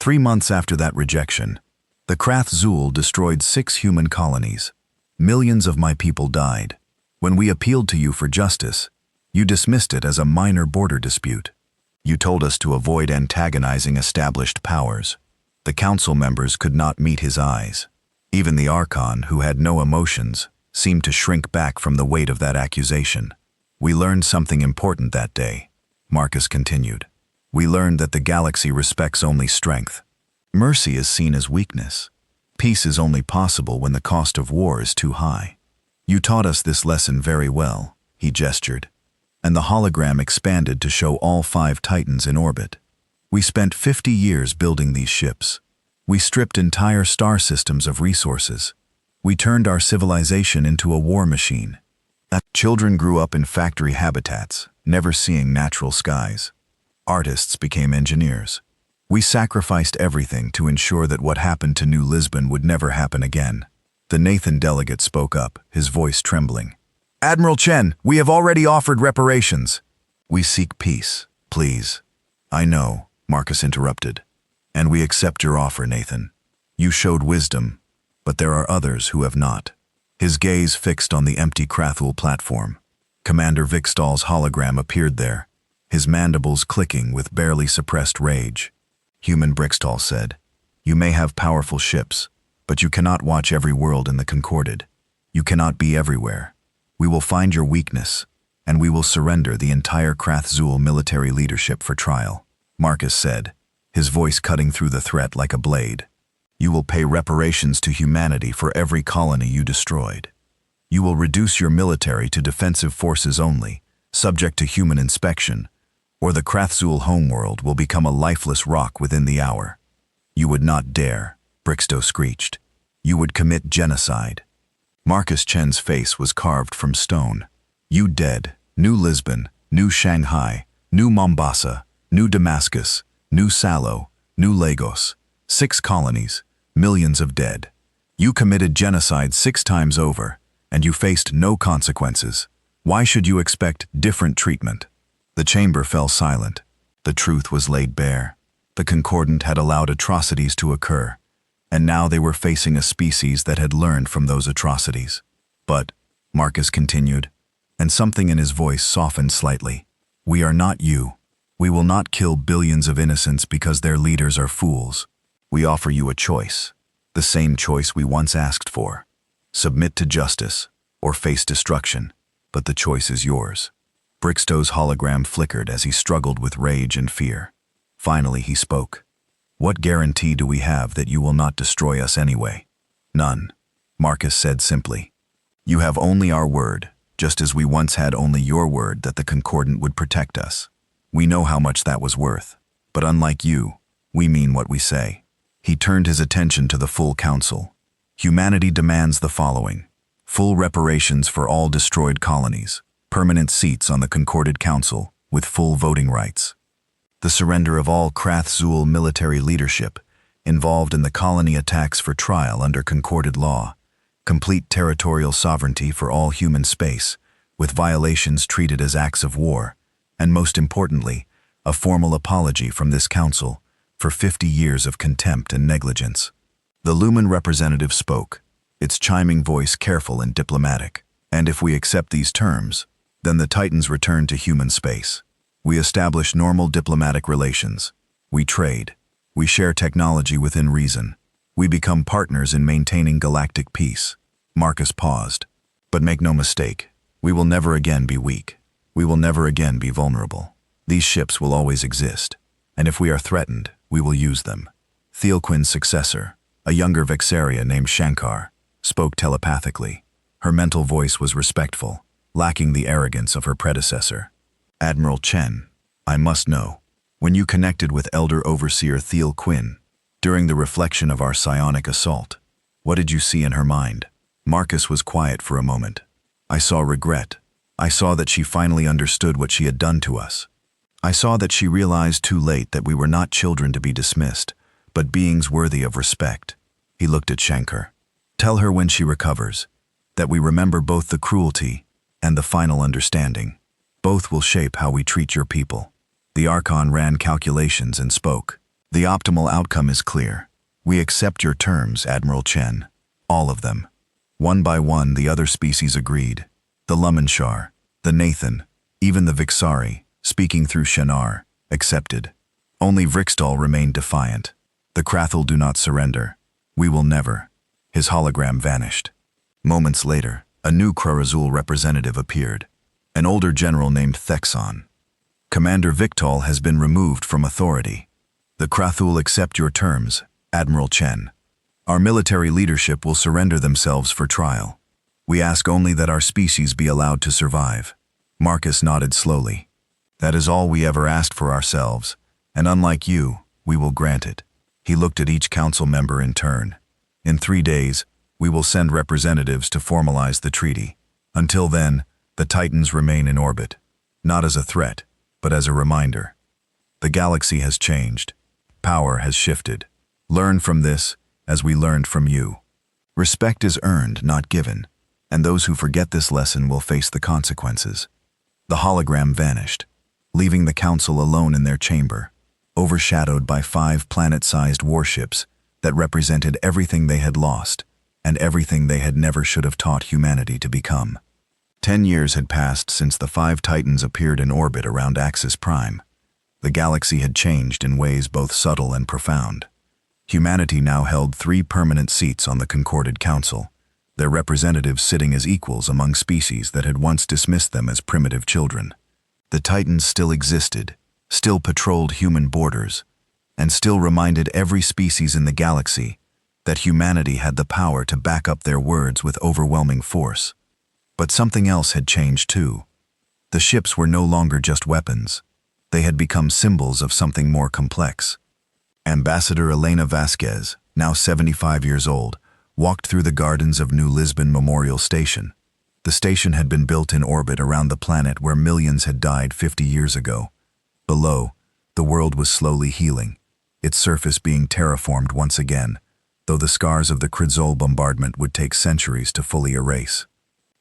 3 months after that rejection, the Krath Zul destroyed 6 human colonies. Millions of my people died. When we appealed to you for justice, you dismissed it as a minor border dispute. You told us to avoid antagonizing established powers. The council members could not meet his eyes. Even the Archon, who had no emotions, seemed to shrink back from the weight of that accusation. "We learned something important that day," Marcus continued. "We learned that the galaxy respects only strength. Mercy is seen as weakness. Peace is only possible when the cost of war is too high. You taught us this lesson very well," he gestured, and the hologram expanded to show all 5 Titans in orbit. We spent 50 years building these ships. We stripped entire star systems of resources. We turned our civilization into a war machine. Children grew up in factory habitats, never seeing natural skies. Artists became engineers. We sacrificed everything to ensure that what happened to New Lisbon would never happen again. The Nathan delegate spoke up, his voice trembling. Admiral Chen, we have already offered reparations. We seek peace, please. I know, Marcus interrupted. And we accept your offer, Nathan. You showed wisdom, but there are others who have not. His gaze fixed on the empty Krathul platform. Commander Vikstall's hologram appeared there, his mandibles clicking with barely suppressed rage. Human Brixtall said, You may have powerful ships, but you cannot watch every world in the Concorded. You cannot be everywhere. We will find your weakness, and we will surrender the entire Krathzul military leadership for trial, Marcus said, his voice cutting through the threat like a blade. You will pay reparations to humanity for every colony you destroyed. You will reduce your military to defensive forces only, subject to human inspection, or the Krathzul homeworld will become a lifeless rock within the hour. You would not dare, Brixto screeched. You would commit genocide. Marcus Chen's face was carved from stone. You dead, New Lisbon, New Shanghai, New Mombasa, New Damascus, New Salo, New Lagos, 6 colonies, millions of dead. You committed genocide 6 times over, and you faced no consequences. Why should you expect different treatment? The chamber fell silent. The truth was laid bare. The Concordant had allowed atrocities to occur, and now they were facing a species that had learned from those atrocities. But, Marcus continued, and something in his voice softened slightly, we are not you. We will not kill billions of innocents because their leaders are fools. We offer you a choice, the same choice we once asked for. Submit to justice or face destruction, but the choice is yours. Brixto's hologram flickered as he struggled with rage and fear. Finally, he spoke. What guarantee do we have that you will not destroy us anyway? None, Marcus said simply. You have only our word, just as we once had only your word that the Concordant would protect us. We know how much that was worth, but unlike you, we mean what we say. He turned his attention to the full council. Humanity demands the following: full reparations for all destroyed colonies, permanent seats on the Concorded Council with full voting rights, the surrender of all Krathzul military leadership involved in the colony attacks for trial under Concorded law, complete territorial sovereignty for all human space, with violations treated as acts of war, and most importantly, a formal apology from this council for 50 years of contempt and negligence. The Lumen representative spoke, its chiming voice careful and diplomatic. And if we accept these terms, then the Titans return to human space. We establish normal diplomatic relations. We trade. We share technology within reason. We become partners in maintaining galactic peace. Marcus paused. But make no mistake, we will never again be weak. We will never again be vulnerable. These ships will always exist, and if we are threatened, we will use them. Thielquin's successor, a younger Vexaria named Shankar, spoke telepathically. Her mental voice was respectful, lacking the arrogance of her predecessor. Admiral Chen, I must know, when you connected with Elder Overseer Thielquin, during the reflection of our psionic assault, what did you see in her mind? Marcus was quiet for a moment. I saw regret. I saw that she finally understood what she had done to us. I saw that she realized too late that we were not children to be dismissed, but beings worthy of respect. He looked at Shankar. Tell her when she recovers, that we remember both the cruelty and the final understanding. Both will shape how we treat your people. The Archon ran calculations and spoke. The optimal outcome is clear. We accept your terms, Admiral Chen. All of them. One by one, the other species agreed. The Lumenshar, the Nathan, even the Vixari, speaking through Shenar, accepted. Only Vrixtall remained defiant. The Krathul do not surrender. We will never. His hologram vanished. Moments later, a new Krarazul representative appeared, an older general named Thexon. Commander Viktal has been removed from authority. The Krathul accept your terms, Admiral Chen. Our military leadership will surrender themselves for trial. We ask only that our species be allowed to survive. Marcus nodded slowly. That is all we ever asked for ourselves, And unlike you, we will grant it. He looked at each council member in turn. In 3 days, we will send representatives to formalize the treaty. Until then, the Titans remain in orbit, not as a threat, but as a reminder. The galaxy has changed. Power has shifted. Learn from this, as we learned from you. Respect is earned, not given, and those who forget this lesson will face the consequences. The hologram vanished, leaving the council alone in their chamber, overshadowed by 5 planet-sized warships that represented everything they had lost and everything they had never should have taught humanity to become. 10 years had passed since the 5 Titans appeared in orbit around Axis Prime. The galaxy had changed in ways both subtle and profound. Humanity now held 3 permanent seats on the concorded council, their representatives sitting as equals among species that had once dismissed them as primitive children. The Titans still existed, still patrolled human borders, and still reminded every species in the galaxy that humanity had the power to back up their words with overwhelming force. But something else had changed too. The ships were no longer just weapons. They had become symbols of something more complex. Ambassador Elena Vasquez, now 75 years old, walked through the gardens of New Lisbon Memorial Station. The station had been built in orbit around the planet where millions had died 50 years ago. Below, the world was slowly healing, its surface being terraformed once again, though the scars of the Krizol bombardment would take centuries to fully erase.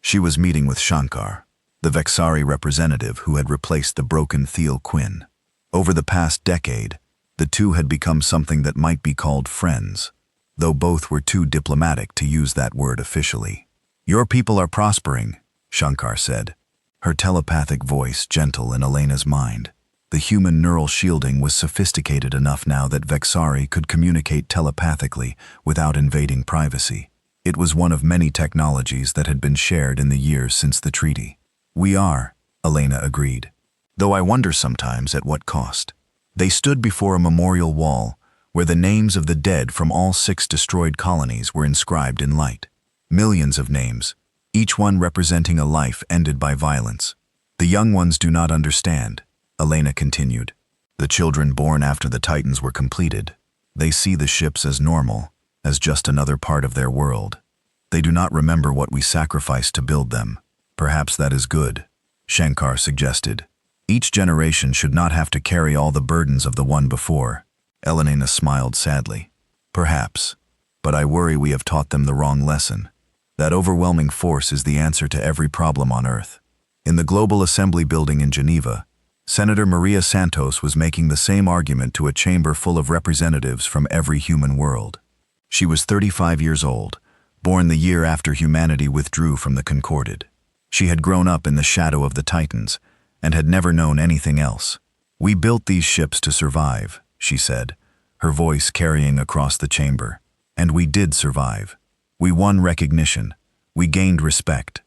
She was meeting with Shankar, the Vexari representative who had replaced the broken Thiel Quinn. Over the past decade, the two had become something that might be called friends, though both were too diplomatic to use that word officially. "Your people are prospering," Shankar said, her telepathic voice gentle in Elena's mind. The human neural shielding was sophisticated enough now that Vexari could communicate telepathically without invading privacy. It was one of many technologies that had been shared in the years since the treaty. "We are," Elena agreed, "though I wonder sometimes at what cost." They stood before a memorial wall where the names of the dead from all 6 destroyed colonies were inscribed in light. Millions of names, each one representing a life ended by violence. "The young ones do not understand," Elena continued. "The children born after the Titans were completed. They see the ships as normal, as just another part of their world. They do not remember what we sacrificed to build them. Perhaps that is good," Shankar suggested. "Each generation should not have to carry all the burdens of the one before." Elena smiled sadly. "Perhaps, but I worry we have taught them the wrong lesson. That overwhelming force is the answer to every problem on Earth." In the Global Assembly building in Geneva, Senator Maria Santos was making the same argument to a chamber full of representatives from every human world. She was 35 years old, born the year after humanity withdrew from the Concorded. She had grown up in the shadow of the Titans and had never known anything else. "We built these ships to survive," she said, her voice carrying across the chamber. "And we did survive. We won recognition. We gained respect.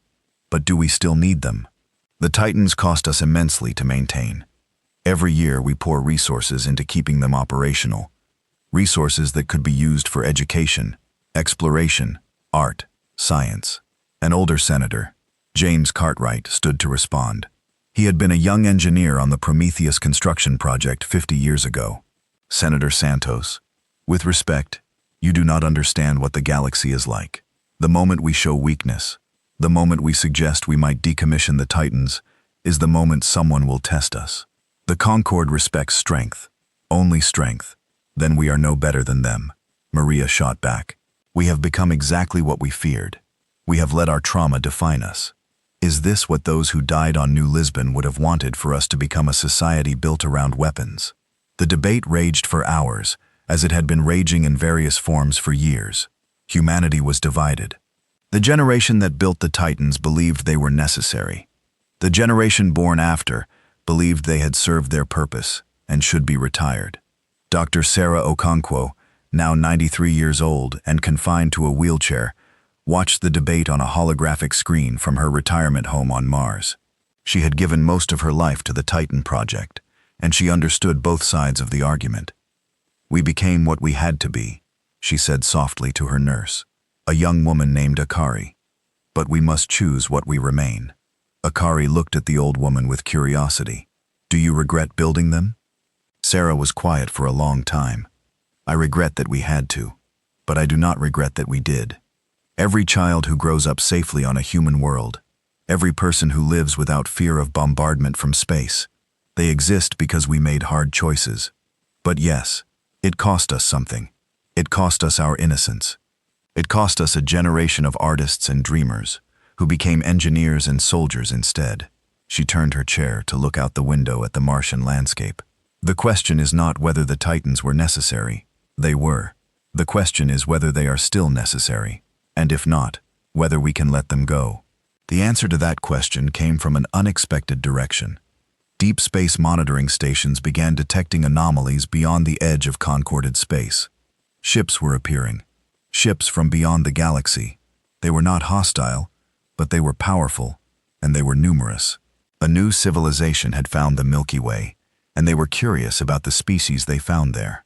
But do we still need them? The Titans cost us immensely to maintain. Every year we pour resources into keeping them operational. Resources that could be used for education, exploration, art, science." An older senator, James Cartwright, stood to respond. He had been a young engineer on the Prometheus construction project 50 years ago. "Senator Santos, with respect, you do not understand what the galaxy is like. The moment we show weakness, the moment we suggest we might decommission the Titans, is the moment someone will test us. The Concord respects strength, only strength. Then we are no better than them," Maria shot back. "We have become exactly what we feared. We have let our trauma define us. Is this what those who died on New Lisbon would have wanted for us to become a society built around weapons?" The debate raged for hours, as it had been raging in various forms for years. Humanity was divided. The generation that built the Titans believed they were necessary. The generation born after believed they had served their purpose and should be retired. Dr. Sarah Okonkwo, now 93 years old and confined to a wheelchair, watched the debate on a holographic screen from her retirement home on Mars. She had given most of her life to the Titan project, and she understood both sides of the argument. "We became what we had to be," she said softly to her nurse, a young woman named Akari. "But we must choose what we remain." Akari looked at the old woman with curiosity. "Do you regret building them?" Sarah was quiet for a long time. I regret that we had to, but I do not regret that we did. Every child who grows up safely on a human world, every person who lives without fear of bombardment from space, they exist because we made hard choices. But yes, it cost us something. It cost us our innocence. It cost us a generation of artists and dreamers who became engineers and soldiers instead. She turned her chair to look out the window at the Martian landscape. The question is not whether the Titans were necessary. They were. The question is whether they are still necessary, and if not, whether we can let them go. The answer to that question came from an unexpected direction. Deep space monitoring stations began detecting anomalies beyond the edge of concorded space. Ships were appearing. Ships from beyond the galaxy. They were not hostile, but they were powerful, and they were numerous. A new civilization had found the Milky Way, and they were curious about the species they found there.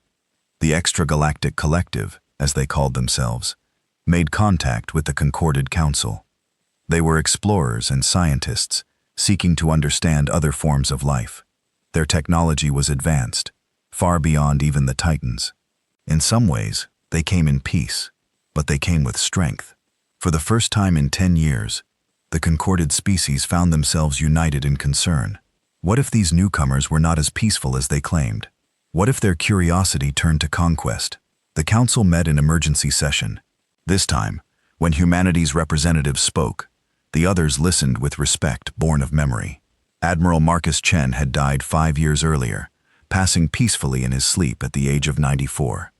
The Extragalactic Collective, as they called themselves, made contact with the Concorded Council. They were explorers and scientists, seeking to understand other forms of life. Their technology was advanced, far beyond even the Titans. In some ways, they came in peace, but they came with strength. For the first time in 10 years, the concorded species found themselves united in concern. What if these newcomers were not as peaceful as they claimed? What if their curiosity turned to conquest? The council met in emergency session. This time, when humanity's representatives spoke, the others listened with respect born of memory. Admiral Marcus Chen had died 5 years earlier, passing peacefully in his sleep at the age of 94.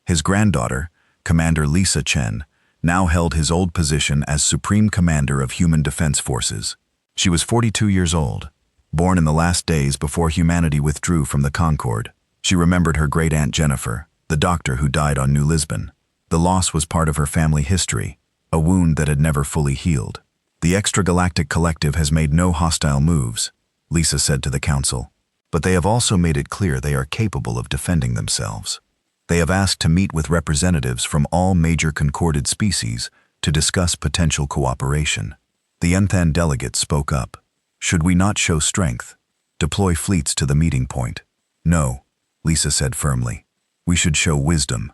His granddaughter, Commander Lisa Chen, now held his old position as Supreme Commander of Human Defense Forces. She was 42 years old, born in the last days before humanity withdrew from the Concorde. She remembered her great-aunt Jennifer, the doctor who died on New Lisbon. The loss was part of her family history, a wound that had never fully healed. The Extragalactic Collective has made no hostile moves, Lisa said to the council, but they have also made it clear they are capable of defending themselves. They have asked to meet with representatives from all major concorded species to discuss potential cooperation. The Unthan delegate spoke up. Should we not show strength? Deploy fleets to the meeting point? No, Lisa said firmly. We should show wisdom.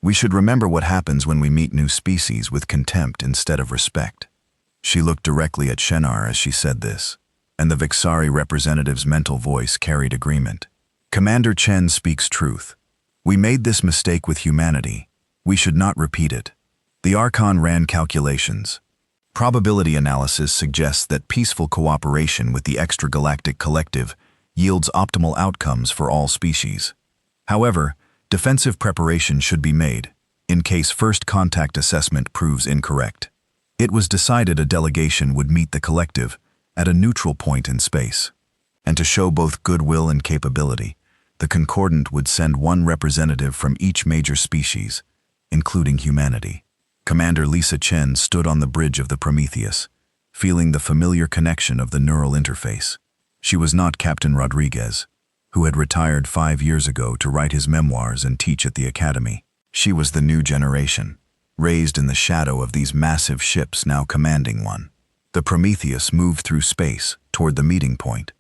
We should remember what happens when we meet new species with contempt instead of respect. She looked directly at Shenar as she said this, and the Vixari representative's mental voice carried agreement. Commander Chen speaks truth. We made this mistake with humanity. We should not repeat it. The Archon ran calculations. Probability analysis suggests that peaceful cooperation with the Extragalactic Collective yields optimal outcomes for all species. However, defensive preparation should be made, in case first contact assessment proves incorrect. It was decided a delegation would meet the collective at a neutral point in space. And to show both goodwill and capability, the Concordant would send one representative from each major species, including humanity. Commander Lisa Chen stood on the bridge of the Prometheus, feeling the familiar connection of the neural interface. She was not Captain Rodriguez, who had retired 5 years ago to write his memoirs and teach at the academy. She was the new generation, raised in the shadow of these massive ships now commanding one. The Prometheus moved through space toward the meeting point,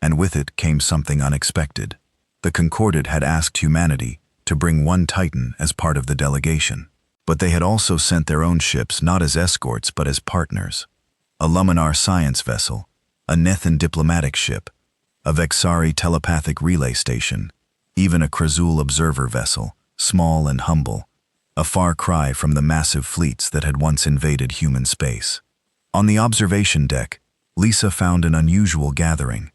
and with it came something unexpected. The Concordant had asked humanity to bring one Titan as part of the delegation, but they had also sent their own ships not as escorts but as partners. A Luminar science vessel, a Nethan diplomatic ship, a Vexari telepathic relay station, even a Krazul observer vessel, small and humble, a far cry from the massive fleets that had once invaded human space. On the observation deck, Lisa found an unusual gathering.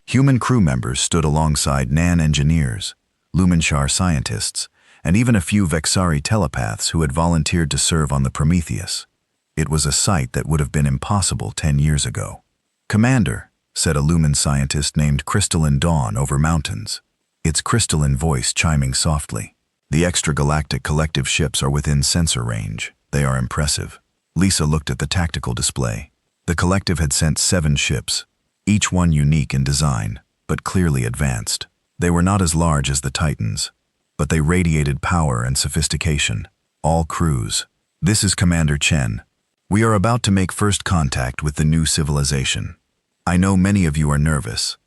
Human crew members stood alongside Nan engineers, Luminshar scientists, and even a few Vexari telepaths who had volunteered to serve on the Prometheus. It was a sight that would have been impossible 10 years ago. Commander, said a Lumen scientist named Crystalline Dawn over mountains, its crystalline voice chiming softly. The Extragalactic Collective ships are within sensor range. They are impressive. Lisa looked at the tactical display. The Collective had sent 7 ships, each one unique in design, but clearly advanced. They were not as large as the Titans, but they radiated power and sophistication. All crews. This is Commander Chen. We are about to make first contact with the new civilization. I know many of you are nervous.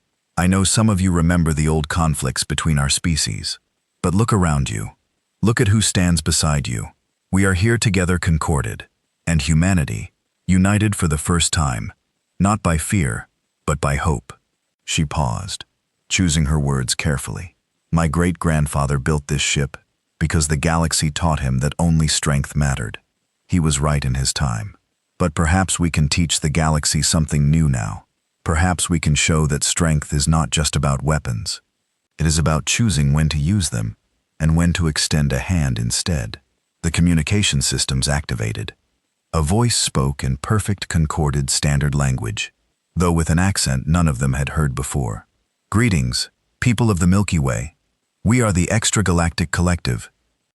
I know some of you remember the old conflicts between our species. But look around you. Look at who stands beside you. We are here together concorded, and humanity, united for the first time, not by fear, but by hope. She paused, choosing her words carefully. My great-grandfather built this ship because the galaxy taught him that only strength mattered. He was right in his time. But perhaps we can teach the galaxy something new now. Perhaps we can show that strength is not just about weapons. It is about choosing when to use them and when to extend a hand instead. The communication systems activated. A voice spoke in perfect concorded standard language, though with an accent none of them had heard before. Greetings, people of the Milky Way. We are the Extragalactic Collective.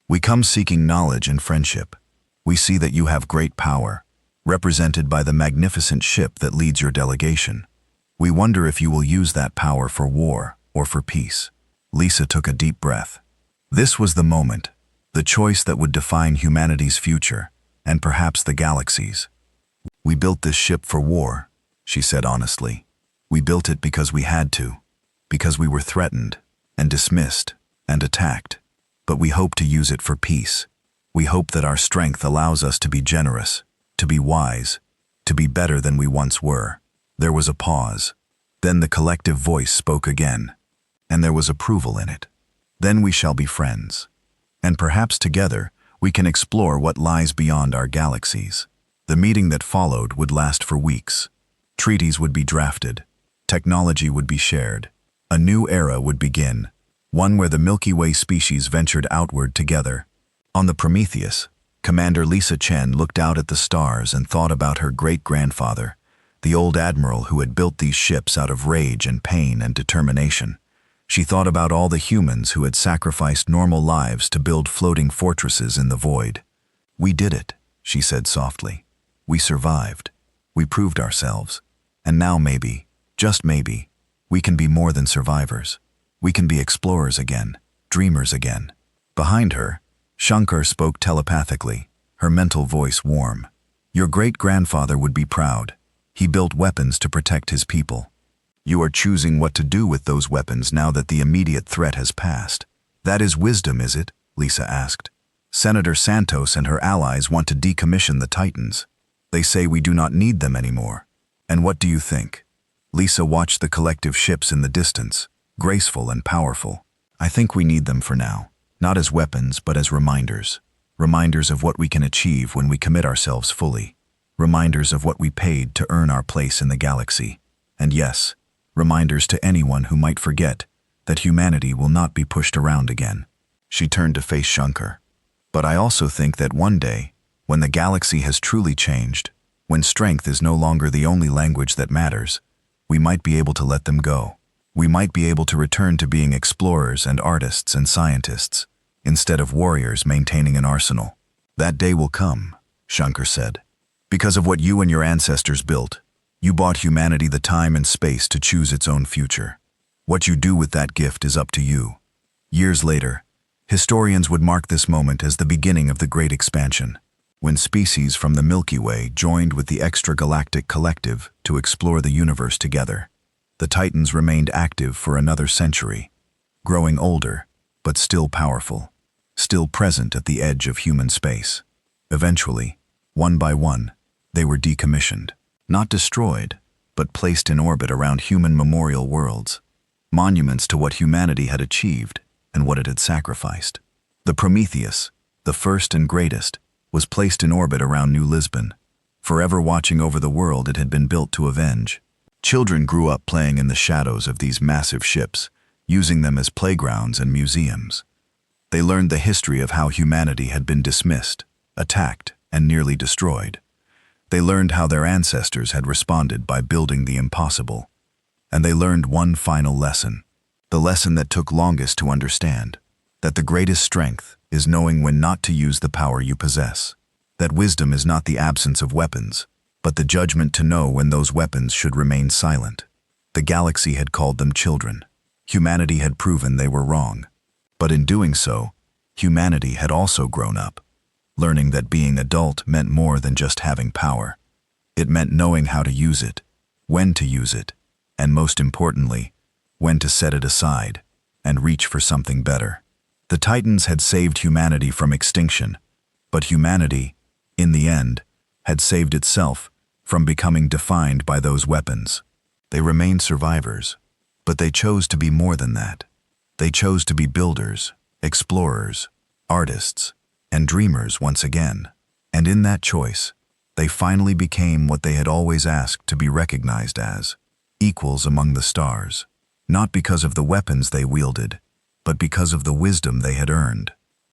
We come seeking knowledge and friendship. We see that you have great power, represented by the magnificent ship that leads your delegation. We wonder if you will use that power for war or for peace. Lisa took a deep breath. This was the moment, the choice that would define humanity's future, and perhaps the galaxy's. We built this ship for war, she said honestly. We built it because we had to, because we were threatened, and dismissed, and attacked. But we hope to use it for peace. We hope that our strength allows us to be generous, to be wise, to be better than we once were. There was a pause. Then the collective voice spoke again, and there was approval in it. Then we shall be friends. And perhaps together we can explore what lies beyond our galaxies. The meeting that followed would last for weeks. Treaties would be drafted. Technology would be shared. A new era would begin, one where the Milky Way species ventured outward together. On the Prometheus, Commander Lisa Chen looked out at the stars and thought about her great-grandfather, the old admiral who had built these ships out of rage and pain and determination. She thought about all the humans who had sacrificed normal lives to build floating fortresses in the void. We did it, she said softly. We survived. We proved ourselves. And now maybe, just maybe, we can be more than survivors. We can be explorers again, dreamers again. Behind her, Shankar spoke telepathically, her mental voice warm. Your great-grandfather would be proud. He built weapons to protect his people. You are choosing what to do with those weapons now that the immediate threat has passed. That is wisdom, is it? Lisa asked. Senator Santos and her allies want to decommission the Titans. They say we do not need them anymore. And what do you think? Lisa watched the collective ships in the distance, graceful and powerful. I think we need them for now, not as weapons but as reminders. Reminders of what we can achieve when we commit ourselves fully. Reminders of what we paid to earn our place in the galaxy. And yes, reminders to anyone who might forget that humanity will not be pushed around again. She turned to face Shankar. But I also think that one day, when the galaxy has truly changed, when strength is no longer the only language that matters, we might be able to let them go. We might be able to return to being explorers and artists and scientists, instead of warriors maintaining an arsenal. That day will come, Shankar said. Because of what you and your ancestors built, you bought humanity the time and space to choose its own future. What you do with that gift is up to you. Years later, historians would mark this moment as the beginning of the Great Expansion, when species from the Milky Way joined with the Extragalactic Collective to explore the universe together. The Titans remained active for another century, growing older, but still powerful, still present at the edge of human space. Eventually, one by one, they were decommissioned. Not destroyed, but placed in orbit around human memorial worlds, monuments to what humanity had achieved and what it had sacrificed. The Prometheus, the first and greatest, was placed in orbit around New Lisbon, forever watching over the world it had been built to avenge. Children grew up playing in the shadows of these massive ships, using them as playgrounds and museums. They learned the history of how humanity had been dismissed, attacked, and nearly destroyed. They learned how their ancestors had responded by building the impossible. And they learned one final lesson, the lesson that took longest to understand, that the greatest strength is knowing when not to use the power you possess, that wisdom is not the absence of weapons, but the judgment to know when those weapons should remain silent. The galaxy had called them children. Humanity had proven they were wrong. But in doing so, humanity had also grown up, learning that being adult meant more than just having power. It meant knowing how to use it, when to use it, and most importantly, when to set it aside and reach for something better. The Titans had saved humanity from extinction, but humanity, in the end, had saved itself from becoming defined by those weapons. They remained survivors, but they chose to be more than that. They chose to be builders, explorers, artists, and dreamers once again. And in that choice, they finally became what they had always asked to be recognized as, equals among the stars, not because of the weapons they wielded, but because of the wisdom they had earned.